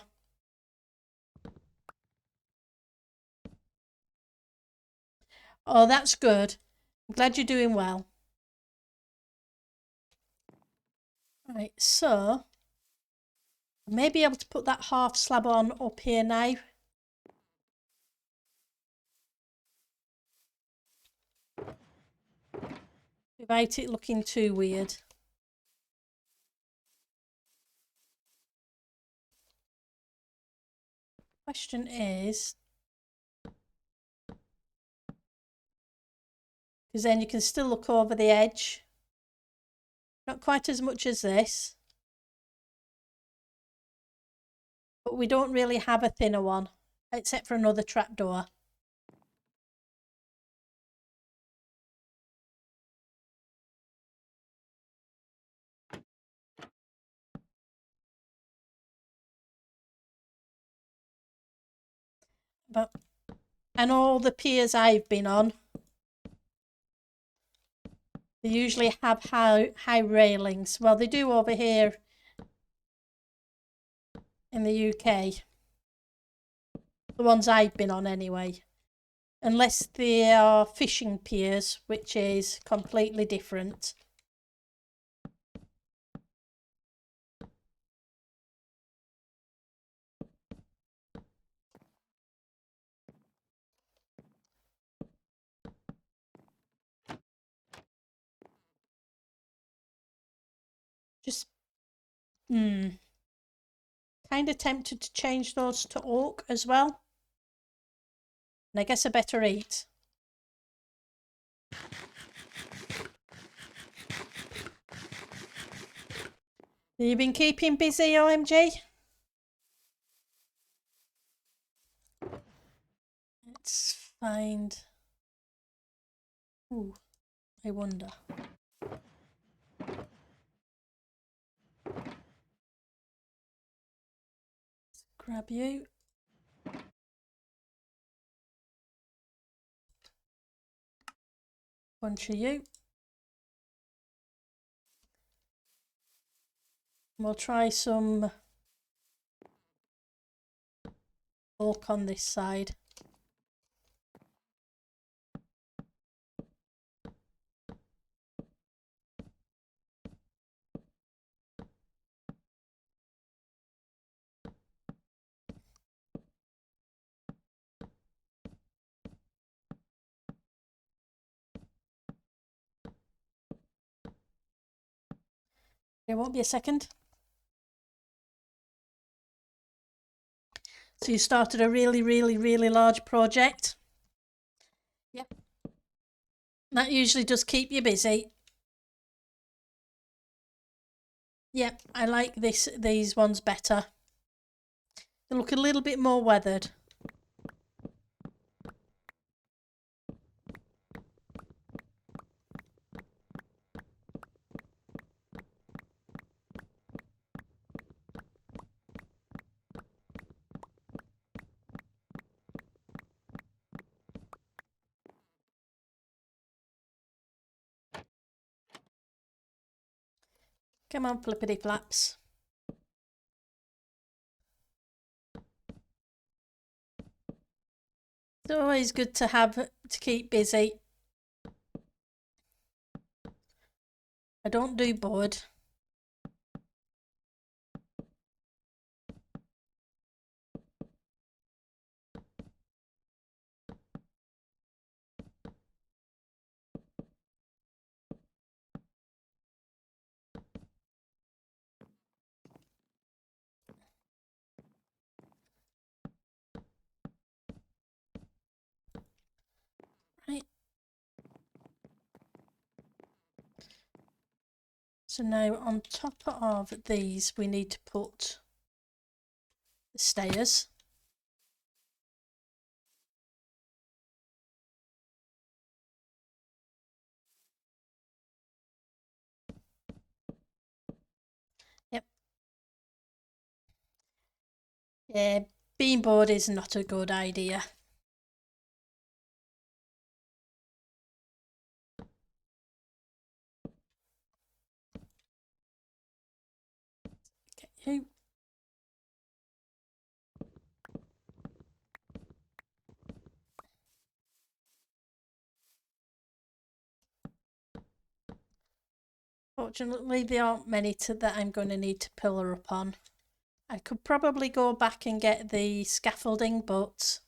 Oh, that's good. I'm glad you're doing well. Right, so I may be able to put that half slab on up here now. Without it looking too weird. Question is, because then you can still look over the edge. Not quite as much as this. But we don't really have a thinner one, except for another trapdoor. But, and all the piers I've been on, they usually have high railings. Well, they do over here in the UK. The ones I've been on anyway. Unless they are fishing piers, which is completely different. Just, kind of tempted to change those to oak as well. And I guess I better eat. Have you been keeping busy, OMG? Let's find... Ooh, I wonder. Let's grab you. Bunch of you. We'll try some oak on this side. It won't be a second. So you started a really, really, really large project. Yep. That usually does keep you busy. Yep, I like these ones better. They look a little bit more weathered. Come on, flippity flaps. It's always good to have to keep busy. I don't do bored. Right. So now on top of these, we need to put the stairs. Yep. Yeah, being bored is not a good idea. Get you. Fortunately, there aren't many that I'm going to need to pillar up on. I could probably go back and get the scaffolding, but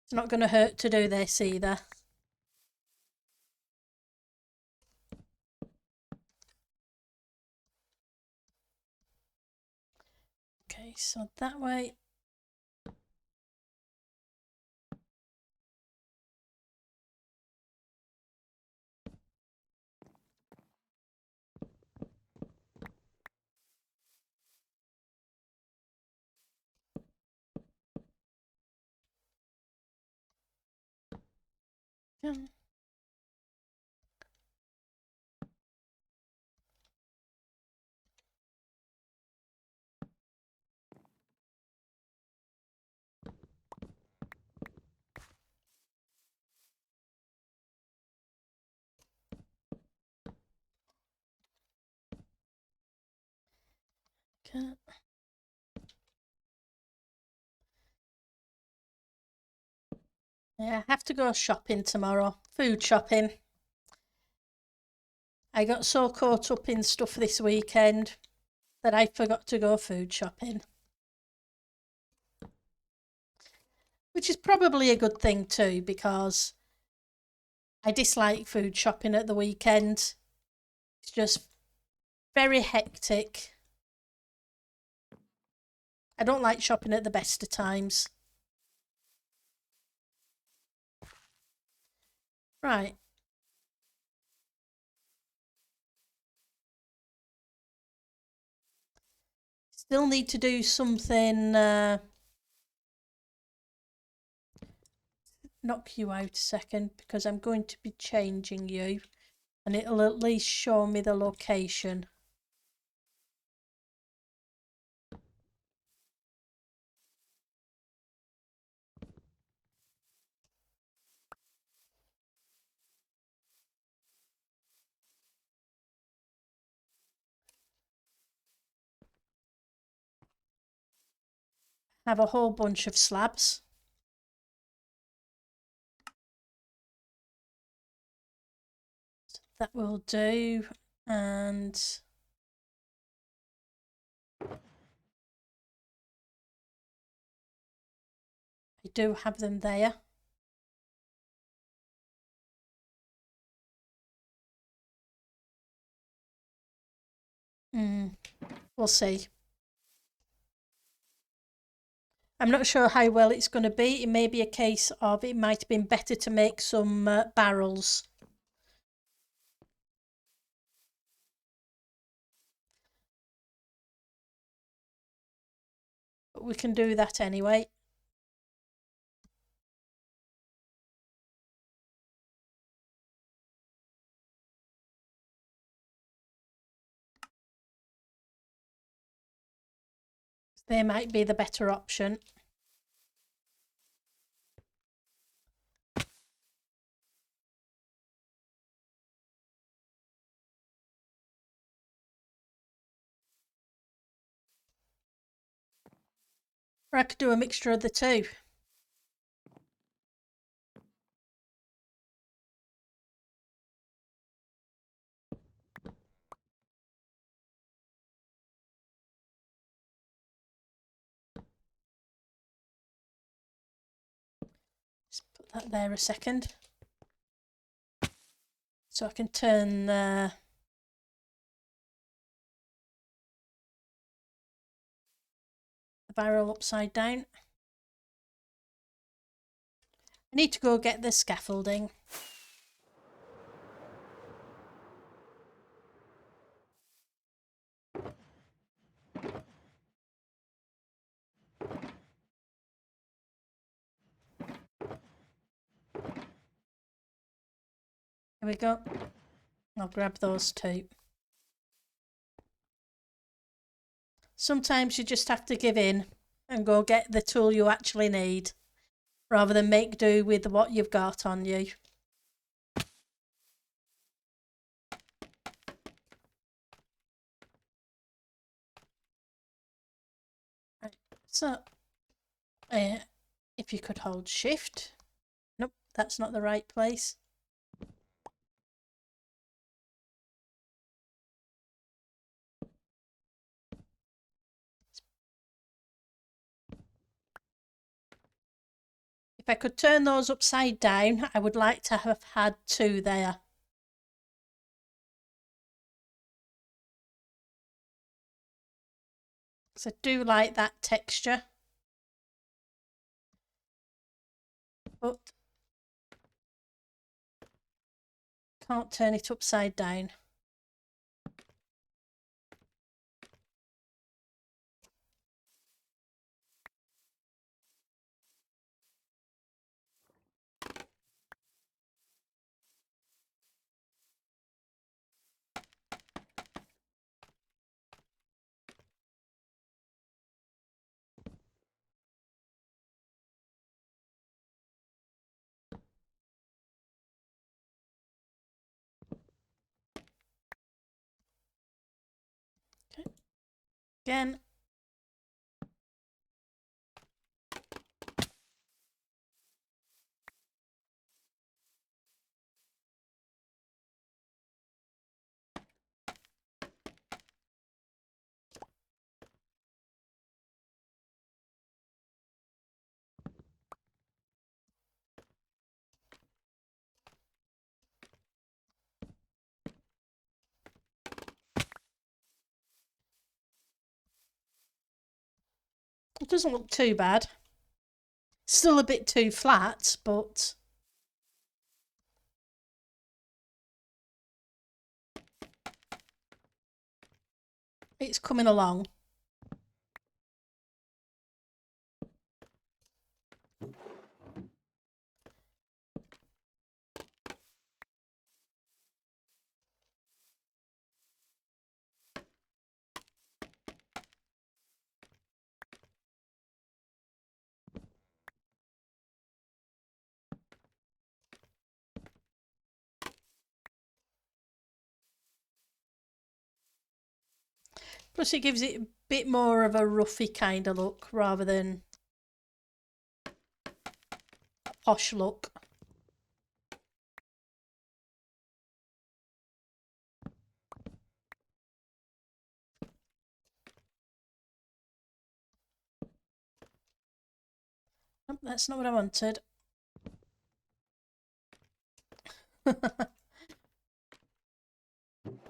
it's not going to hurt to do this either. Okay, so that way. Yeah. Okay. Yeah, I have to go shopping tomorrow. Food shopping. I got so caught up in stuff this weekend that I forgot to go food shopping. Which is probably a good thing too, because I dislike food shopping at the weekend. It's just very hectic. I don't like shopping at the best of times. Right. Still need to do something, knock you out a second, because I'm going to be changing you and it'll at least show me the location. Have a whole bunch of slabs. That will do. And I do have them there. We'll see. I'm not sure how well it's going to be. It may be a case of it might have been better to make some barrels. But we can do that anyway. They might be the better option. Or I could do a mixture of the two. Just put that there a second. So I can turn the barrel upside down. I need to go get the scaffolding. Here we go. I'll grab those two. Sometimes you just have to give in and go get the tool you actually need, rather than make do with what you've got on you. Right. So, if you could hold shift. Nope, that's not the right place. If I could turn those upside down, I would like to have had two there. So I do like that texture. But can't turn it upside down. Again. It doesn't look too bad. Still a bit too flat, but it's coming along. Plus it gives it a bit more of a roughy kind of look rather than a posh look. Oh, that's not what I wanted.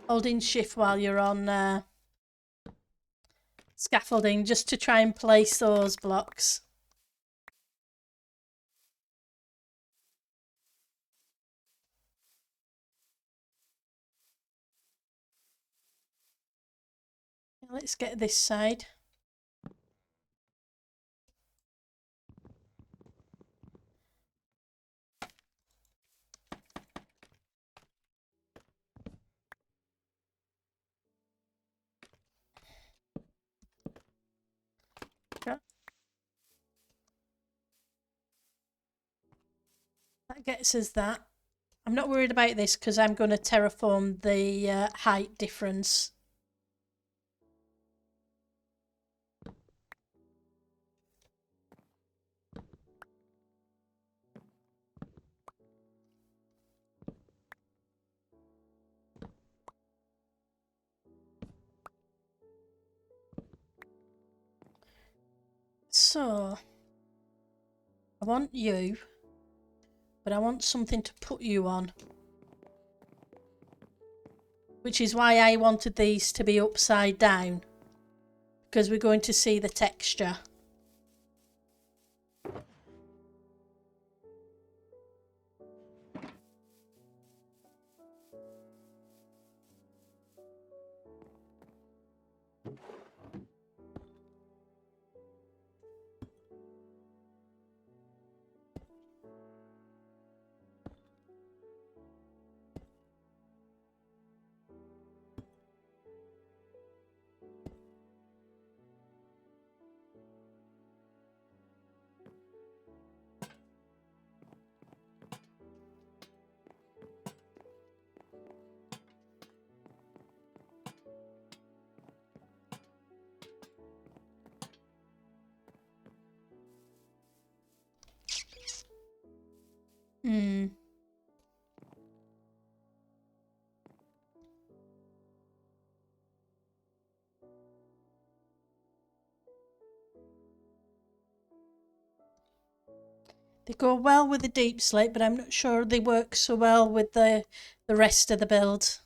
Holding shift while you're on scaffolding just to try and place those blocks. Let's get this side. Okay. That gets us that. I'm not worried about this because I'm going to terraform the height difference. So, I want you, but I want something to put you on. Which is why I wanted these to be upside down. Because we're going to see the texture. Hmm. They go well with the deep slate, but I'm not sure they work so well with the rest of the build.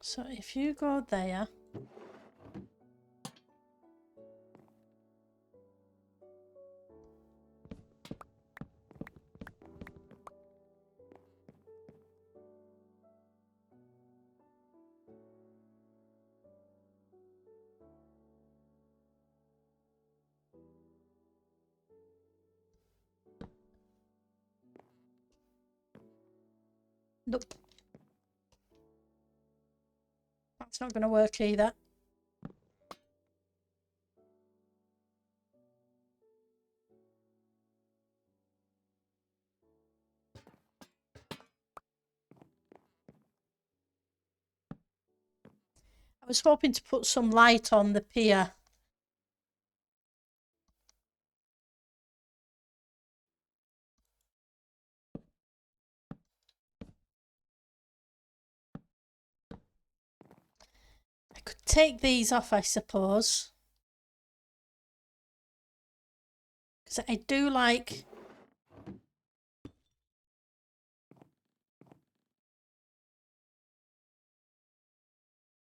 So if you go there. Nope. That's not going to work either. I was hoping to put some light on the pier. I could take these off, I suppose. Because I do like...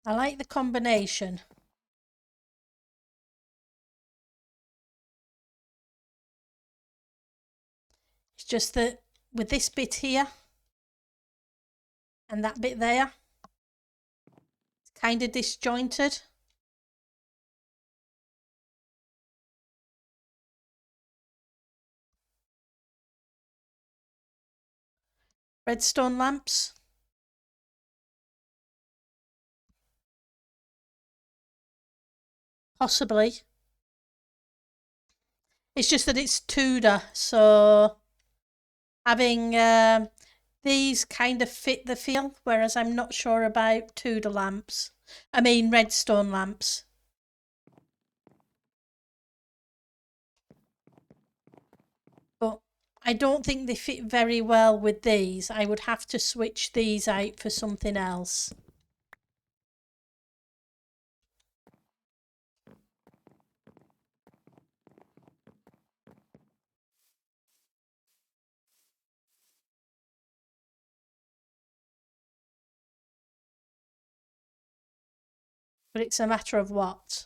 I like the combination. It's just that with this bit here and that bit there, it's kind of disjointed. Redstone lamps. Possibly. It's just that it's Tudor, so having these kind of fit the feel, whereas I'm not sure about Tudor lamps. I mean redstone lamps. But I don't think they fit very well with these. I would have to switch these out for something else. But it's a matter of what.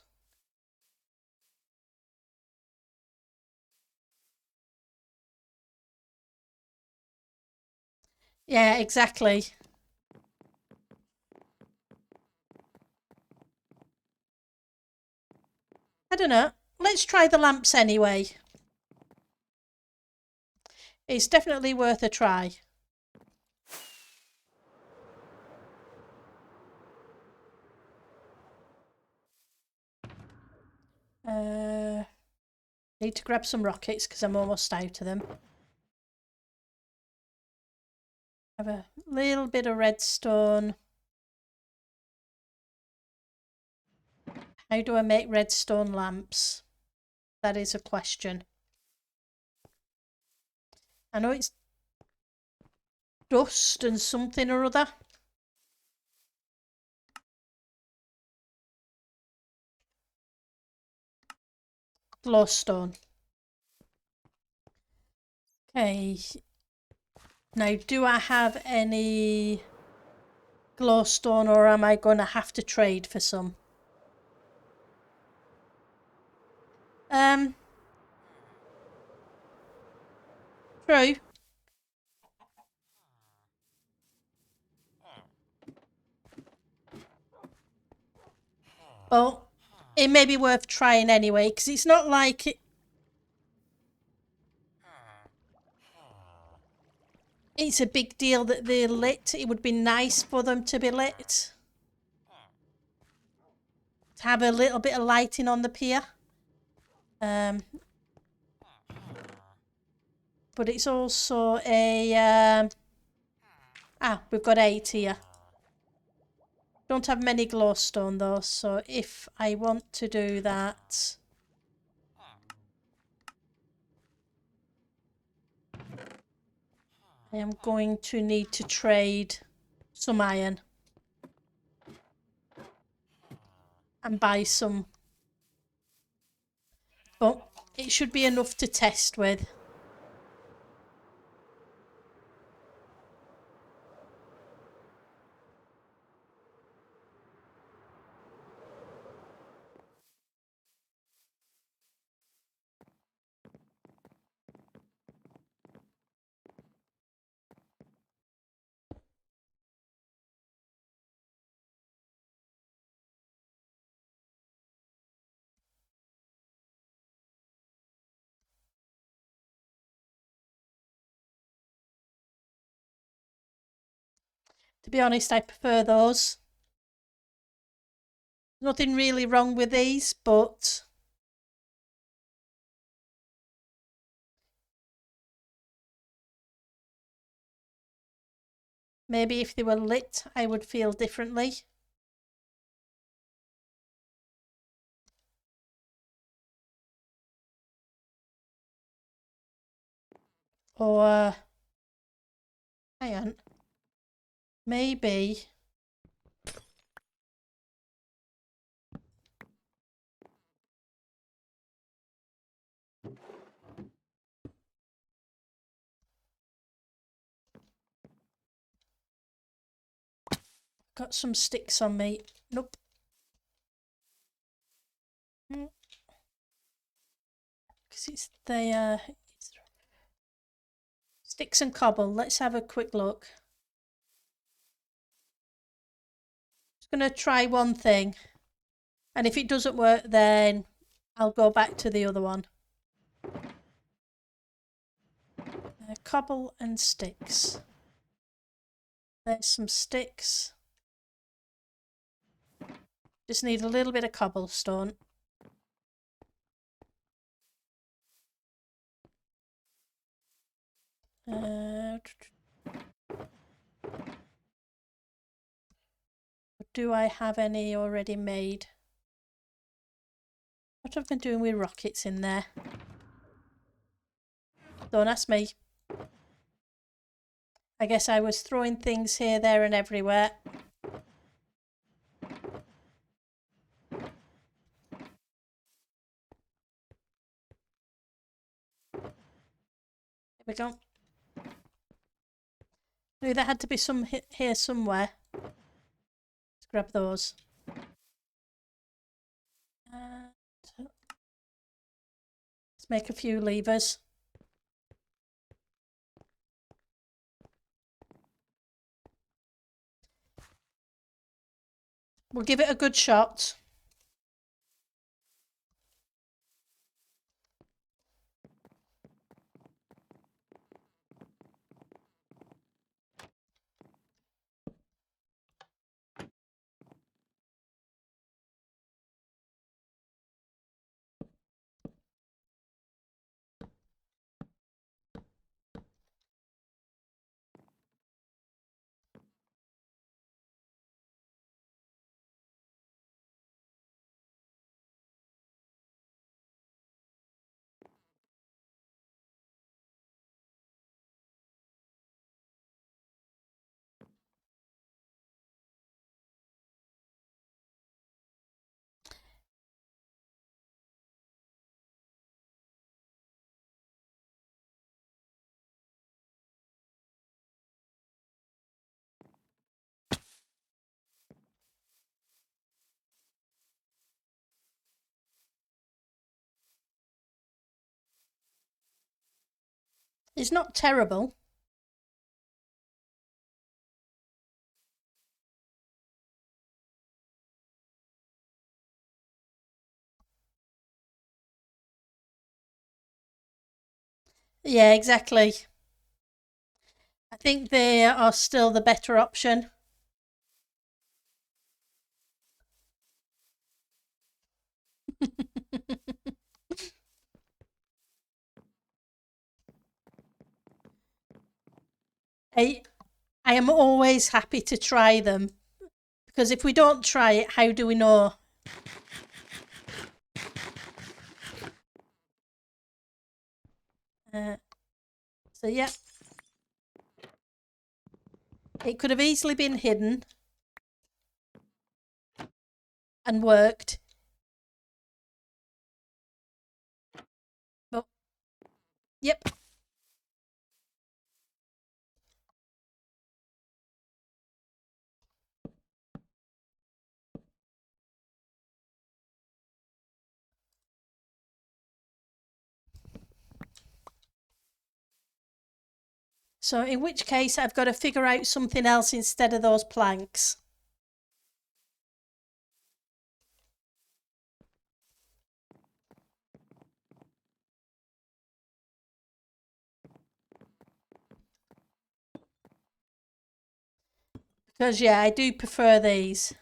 Yeah, exactly. I don't know. Let's try the lamps anyway. It's definitely worth a try. Need to grab some rockets because I'm almost out of them. Have a little bit of redstone. How do I make redstone lamps? That is a question. I know it's dust and something or other. Glowstone. Okay. Now, do I have any glowstone or am I going to have to trade for some? True. But it may be worth trying anyway, because it's not like it's a big deal that they're lit. It would be nice for them to be lit. To have a little bit of lighting on the pier. But it's also a... we've got 8 here. Don't have many glowstone though, so if I want to do that... I am going to need to trade some iron. And buy some. But it should be enough to test with. To be honest, I prefer those. Nothing really wrong with these, but maybe if they were lit, I would feel differently. Or, hang on, maybe. Got some sticks on me. Nope. Because it's the sticks and cobble. Let's have a quick look. Just going to try one thing. And if it doesn't work, then I'll go back to the other one. Cobble and sticks. There's some sticks. Just need a little bit of cobblestone. Do I have any already made? What have I been doing with rockets in there? Don't ask me. I guess I was throwing things here, there and everywhere. Here we go. Knew there had to be some here somewhere. Let's grab those. Let's make a few levers. We'll give it a good shot. It's not terrible. Yeah, exactly. I think they are still the better option. I am always happy to try them, because if we don't try it, how do we know? So yeah, it could have easily been hidden and worked. But yep. So in which case I've got to figure out something else instead of those planks. Because, yeah, I do prefer these.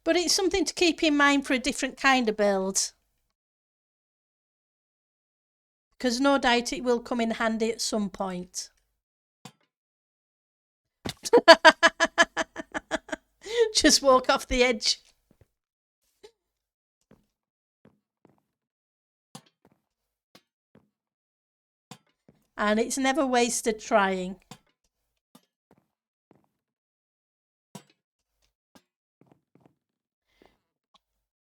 But it's something to keep in mind for a different kind of build. Because no doubt it will come in handy at some point. Just walk off the edge. And it's never wasted trying.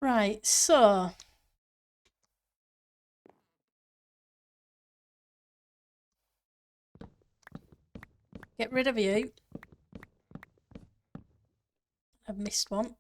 Right, so get rid of you. I've missed one.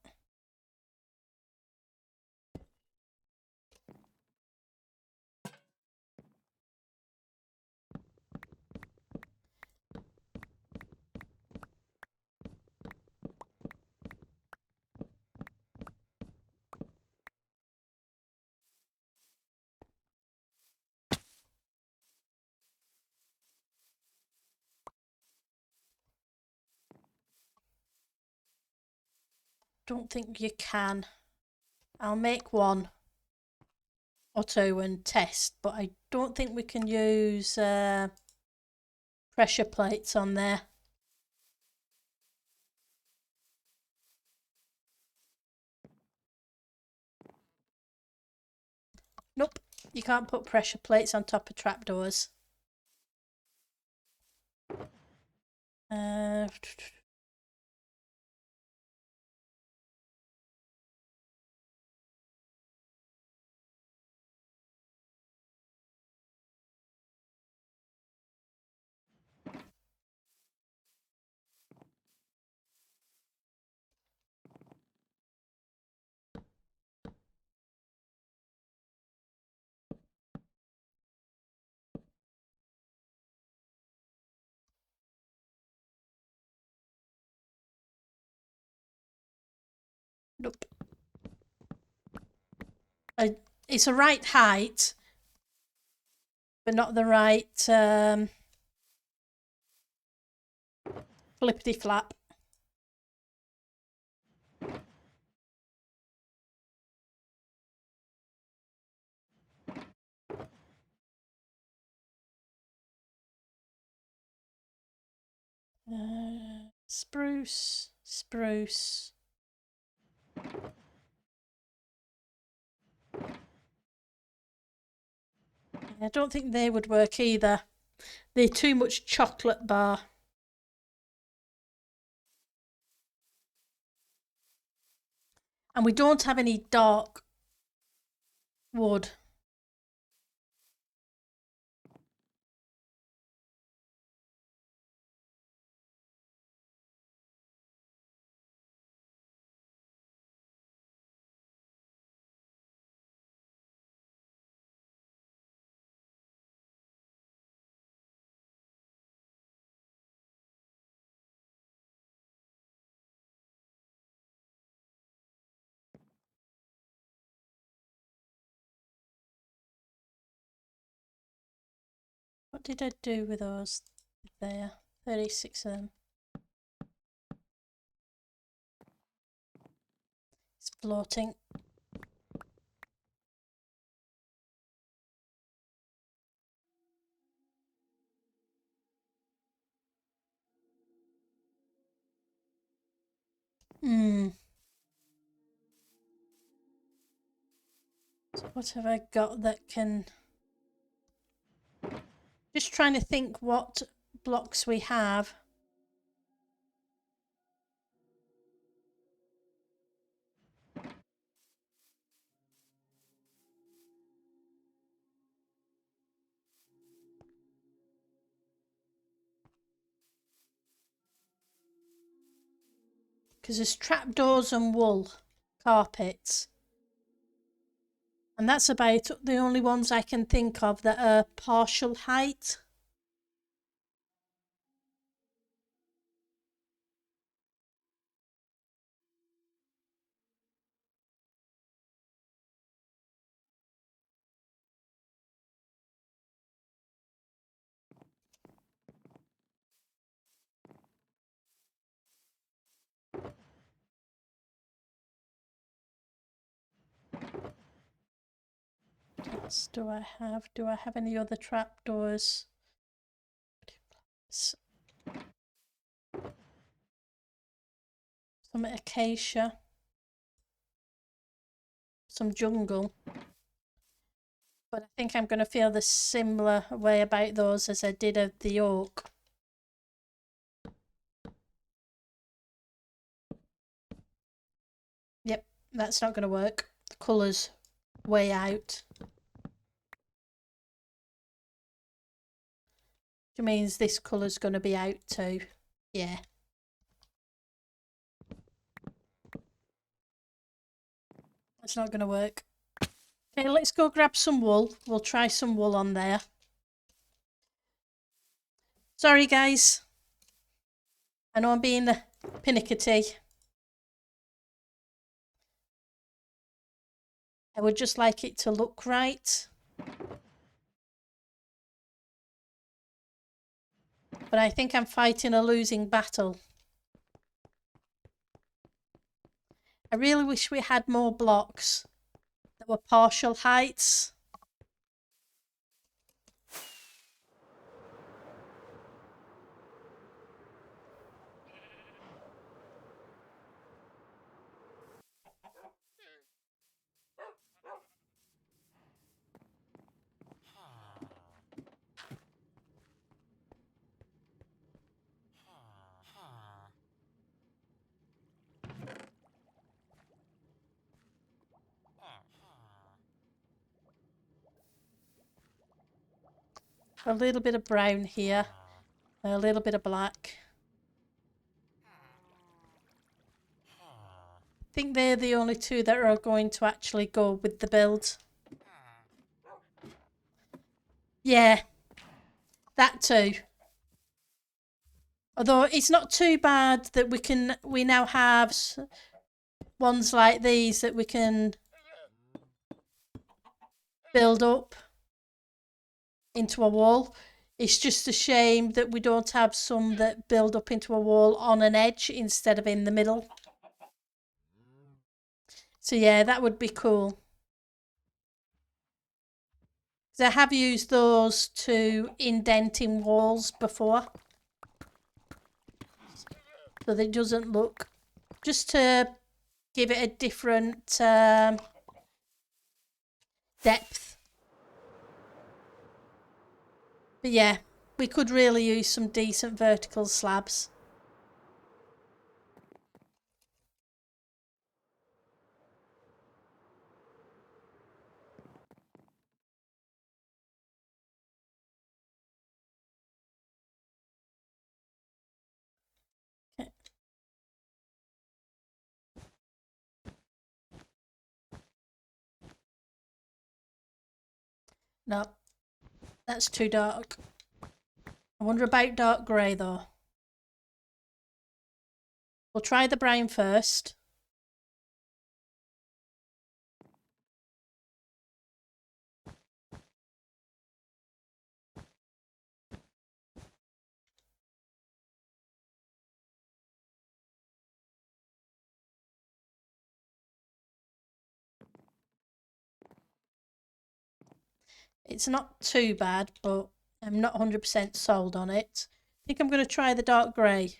Don't think you can. I'll make one or two and test, but I don't think we can use pressure plates on there. Nope, you can't put pressure plates on top of trapdoors. Nope. It's a right height, but not the right flippity flap. Spruce, spruce. I don't think they would work either. They're too much chocolate bar. And we don't have any dark wood. What did I do with those there? 36 of them. It's floating. So what have I got that can... Just trying to think what blocks we have. Because there's trapdoors and wool carpets. And that's about the only ones I can think of that are partial height. else do I have? Do I have any other trapdoors? Some acacia. Some jungle. But I think I'm going to feel the similar way about those as I did of the oak. Yep, that's not going to work. The colour's way out. Which means this colour's going to be out too. Yeah. That's not going to work. Okay, let's go grab some wool. We'll try some wool on there. Sorry, guys. I know I'm being pinickety. I would just like it to look right. But I think I'm fighting a losing battle. I really wish we had more blocks that were partial heights. A little bit of brown here, a little bit of black. I think they're the only two that are going to actually go with the build. Yeah, that too. Although it's not too bad that we now have ones like these that we can build up into a wall. It's just a shame that we don't have some that build up into a wall on an edge instead of in the middle. So yeah, that would be cool. Because I have used those to indent in walls before. So that it doesn't look, just to give it a different depth. But yeah, we could really use some decent vertical slabs. Okay. No, that's too dark. I wonder about dark grey though. We'll try the brown first. It's not too bad, but I'm not 100% sold on it. I think I'm going to try the dark grey.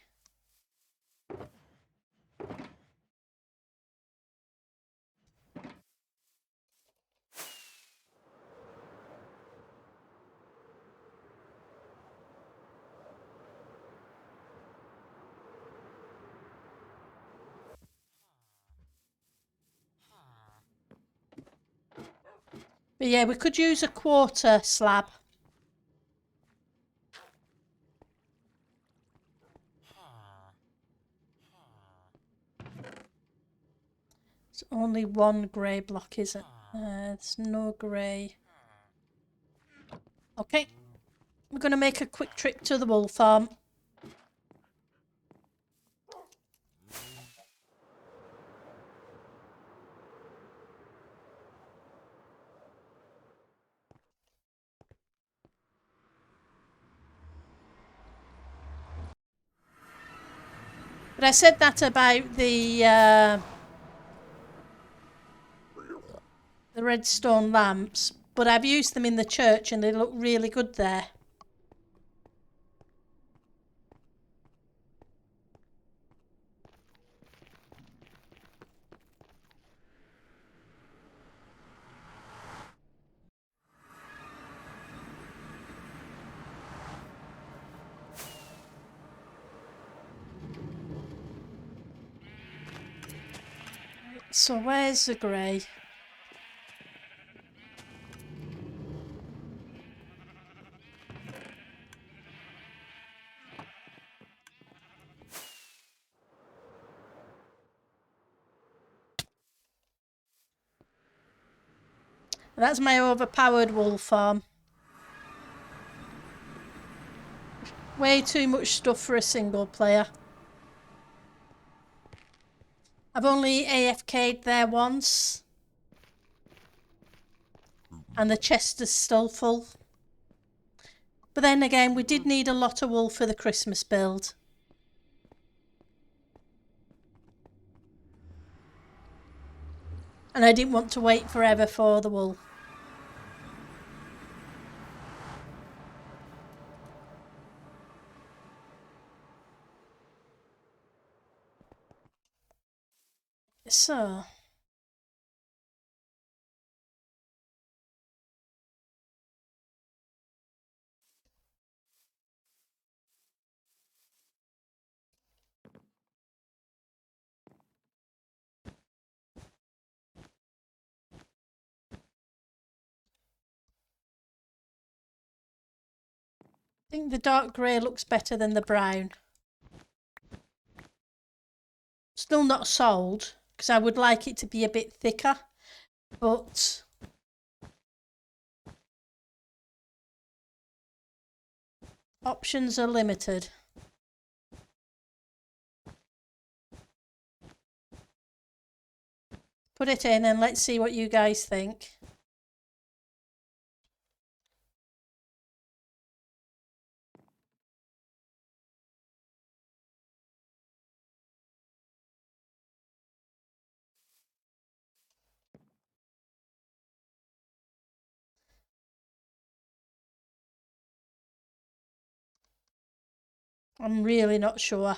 But yeah, we could use a quarter slab. It's only one grey block, is it? There's no grey. Okay. We're going to make a quick trip to the wool farm. But I said that about the redstone lamps. but I've used them in the church and they look really good there. So where's the grey? That's my overpowered wool farm. Way too much stuff for a single player. I've only AFK'd there once. And the chest is still full. But then again, we did need a lot of wool for the Christmas build. And I didn't want to wait forever for the wool. So... I think the dark grey looks better than the brown. Still not sold, because I would like it to be a bit thicker, but options are limited. Put it in and let's see what you guys think. I'm really not sure.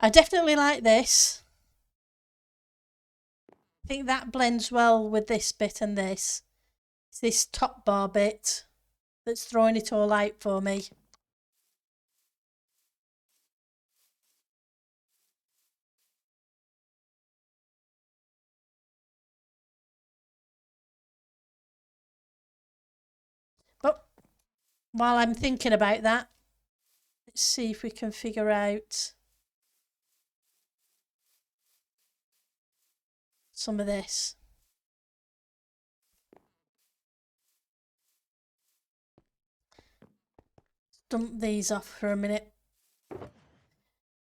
I definitely like this. I think that blends well with this bit and this. It's this top bar bit that's throwing it all out for me. But while I'm thinking about that, let's see if we can figure out some of this. Dump these off for a minute.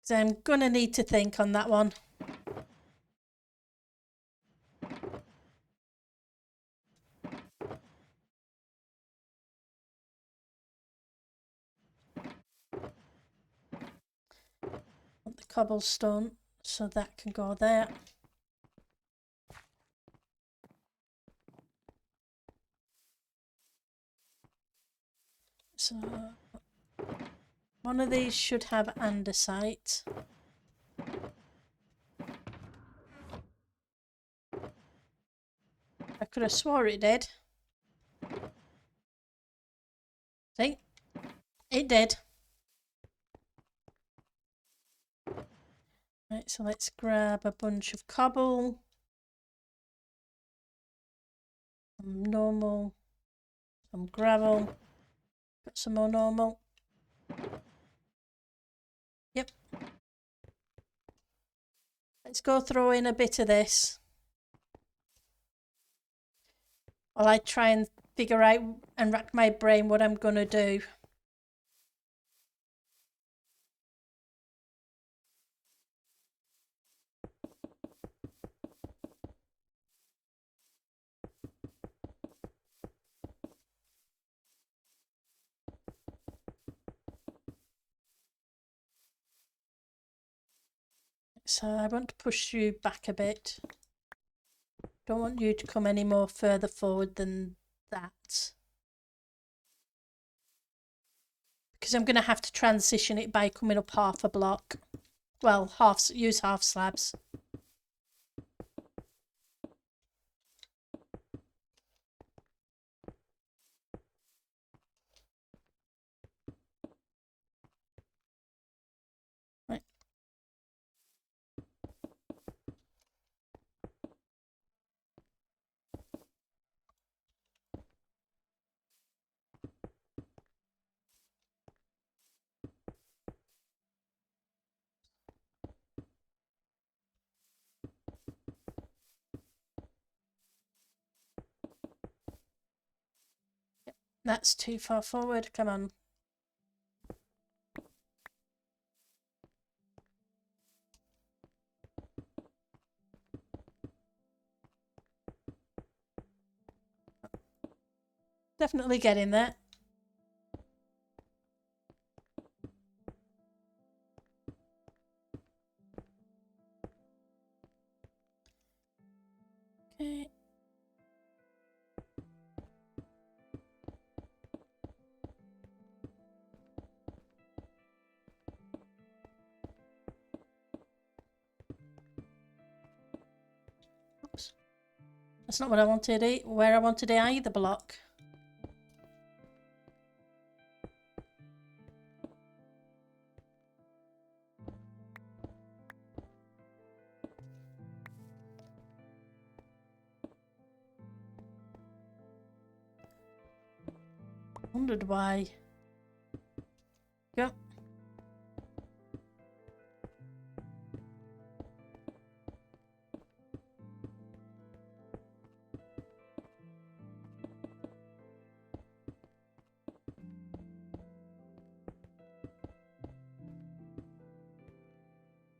So I'm going to need to think on that one. Want the cobblestone, so that can go there. So one of these should have andesite. I could have swore it did. See? It did. Right, so let's grab a bunch of cobble. Some normal. Some gravel. Got some more normal. Yep. Let's go throw in a bit of this. While I try and figure out and rack my brain what I'm going to do. So I want to push you back a bit. Don't want you to come any more further forward than that. Because I'm going to have to transition it by coming up half a block. Well, use half slabs. Right. That's too far forward. Come on. Definitely getting there. Okay. Oops. That's not what I wanted. Where I wanted it either block. Wondered why. Go.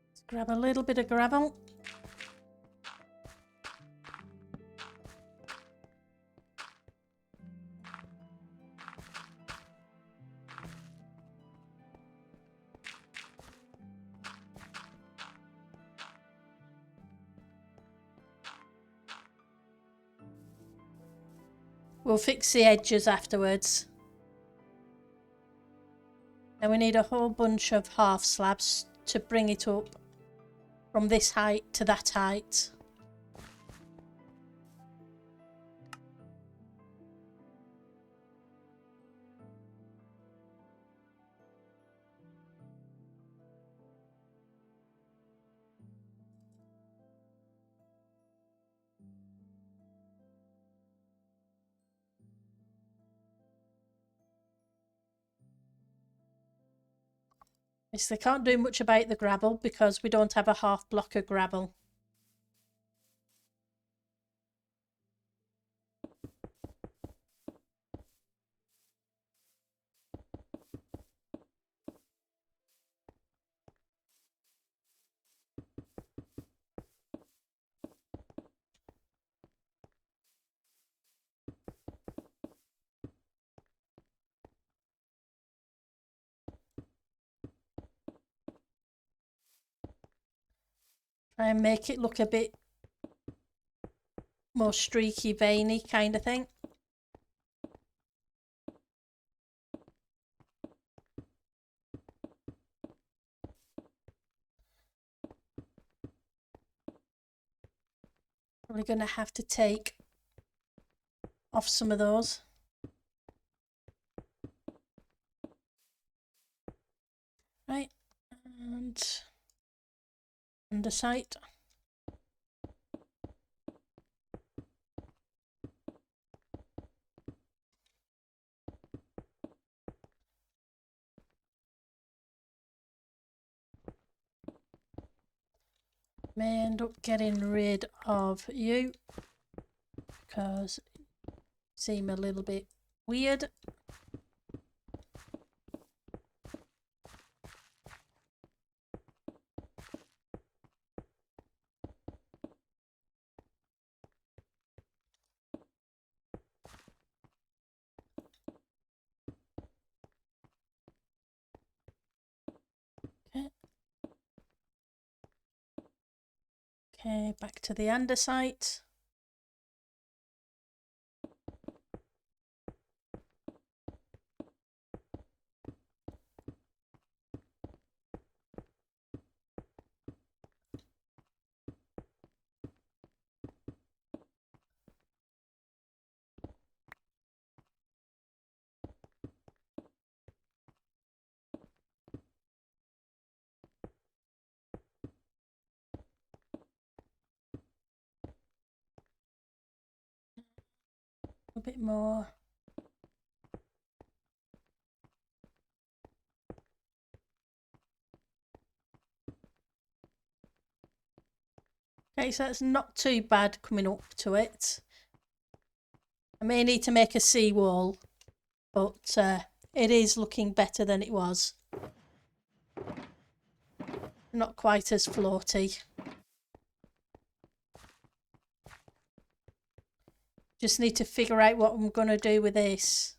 Let's grab a little bit of gravel. We'll fix the edges afterwards. Now we need a whole bunch of half slabs to bring it up from this height to that height. They can't do much about the gravel because we don't have a half block of gravel. Try and make it look a bit more streaky, veiny kind of thing. Probably going to have to take off some of those. Right, and underside. May end up getting rid of you because you seem a little bit weird. Okay. Okay, back to the andesite. A bit more. Okay, so it's not too bad coming up to it. I may need to make a seawall, but it is looking better than it was. Not quite as floaty. Just need to figure out what I'm going to do with this.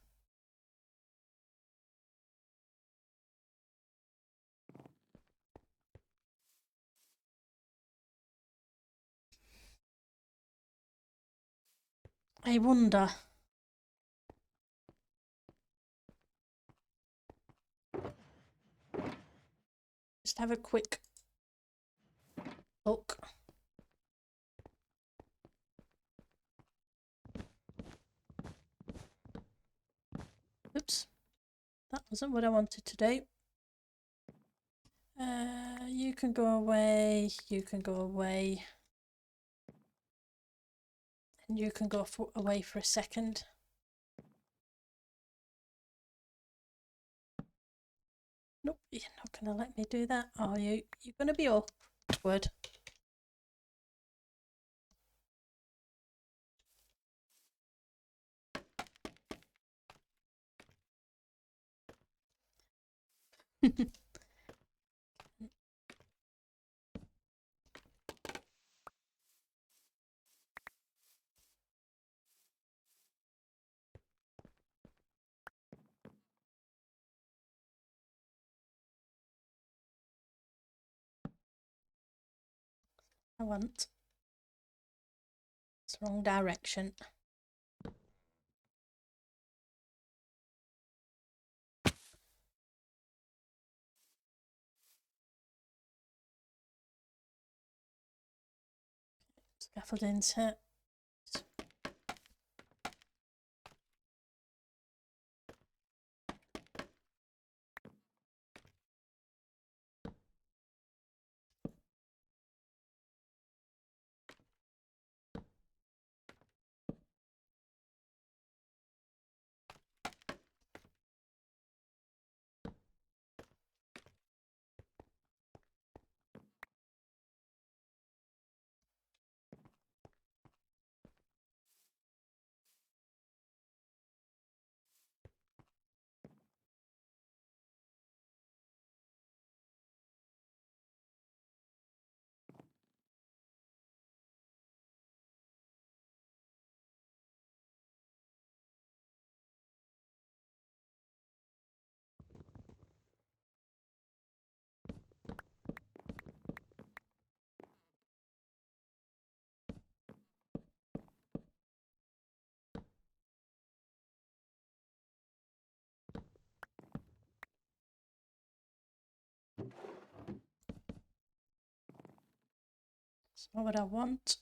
I wonder. Just have a quick look. Oops, that wasn't what I wanted to do. You can go away, you can go away. And you can go away for a second. Nope, you're not going to let me do that, are you? You're going to be awkward. I want. It's the wrong direction. Scaffolding set. That's not what I want.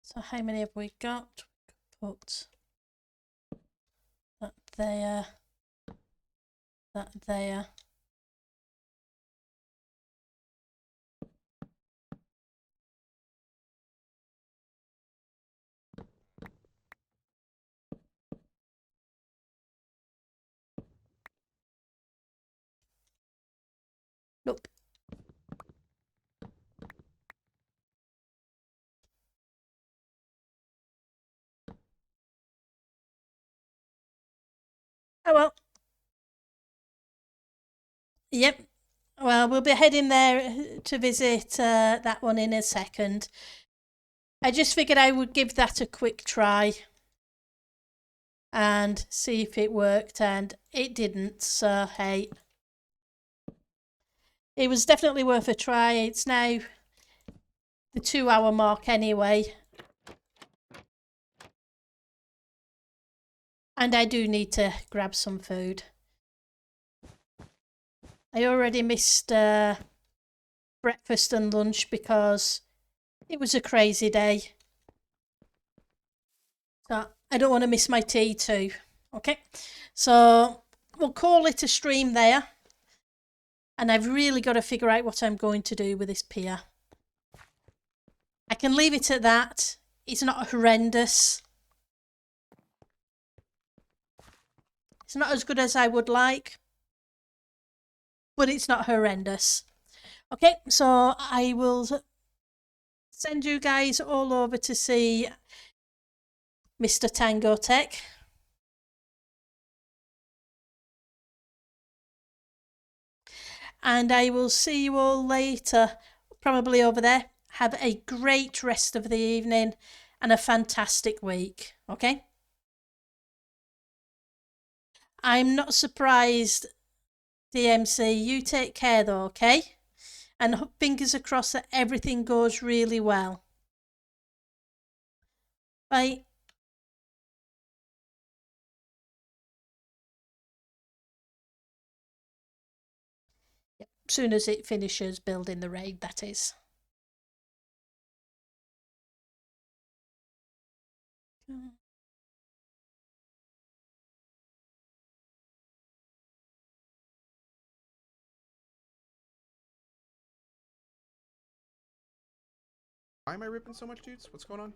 So how many have we got? Put that there, that there. Nope. Oh well. Yep. Well, we'll be heading there to visit that one in a second. I just figured I would give that a quick try and see if it worked, and it didn't, so hey. It was definitely worth a try. It's now the 2-hour mark anyway. And I do need to grab some food. I already missed breakfast and lunch because it was a crazy day. So I don't want to miss my tea too. Okay, so we'll call it a stream there. And I've really got to figure out what I'm going to do with this pier. I can leave it at that. It's not horrendous. It's not as good as I would like, but it's not horrendous. Okay, so I will send you guys all over to see Mr. Tango Tech. And I will see you all later, probably over there. Have a great rest of the evening and a fantastic week, okay? I'm not surprised, DMC. You take care though, okay? And fingers crossed that everything goes really well. Bye. Soon as it finishes building the raid, that is. Why am I ripping so much, dudes? What's going on?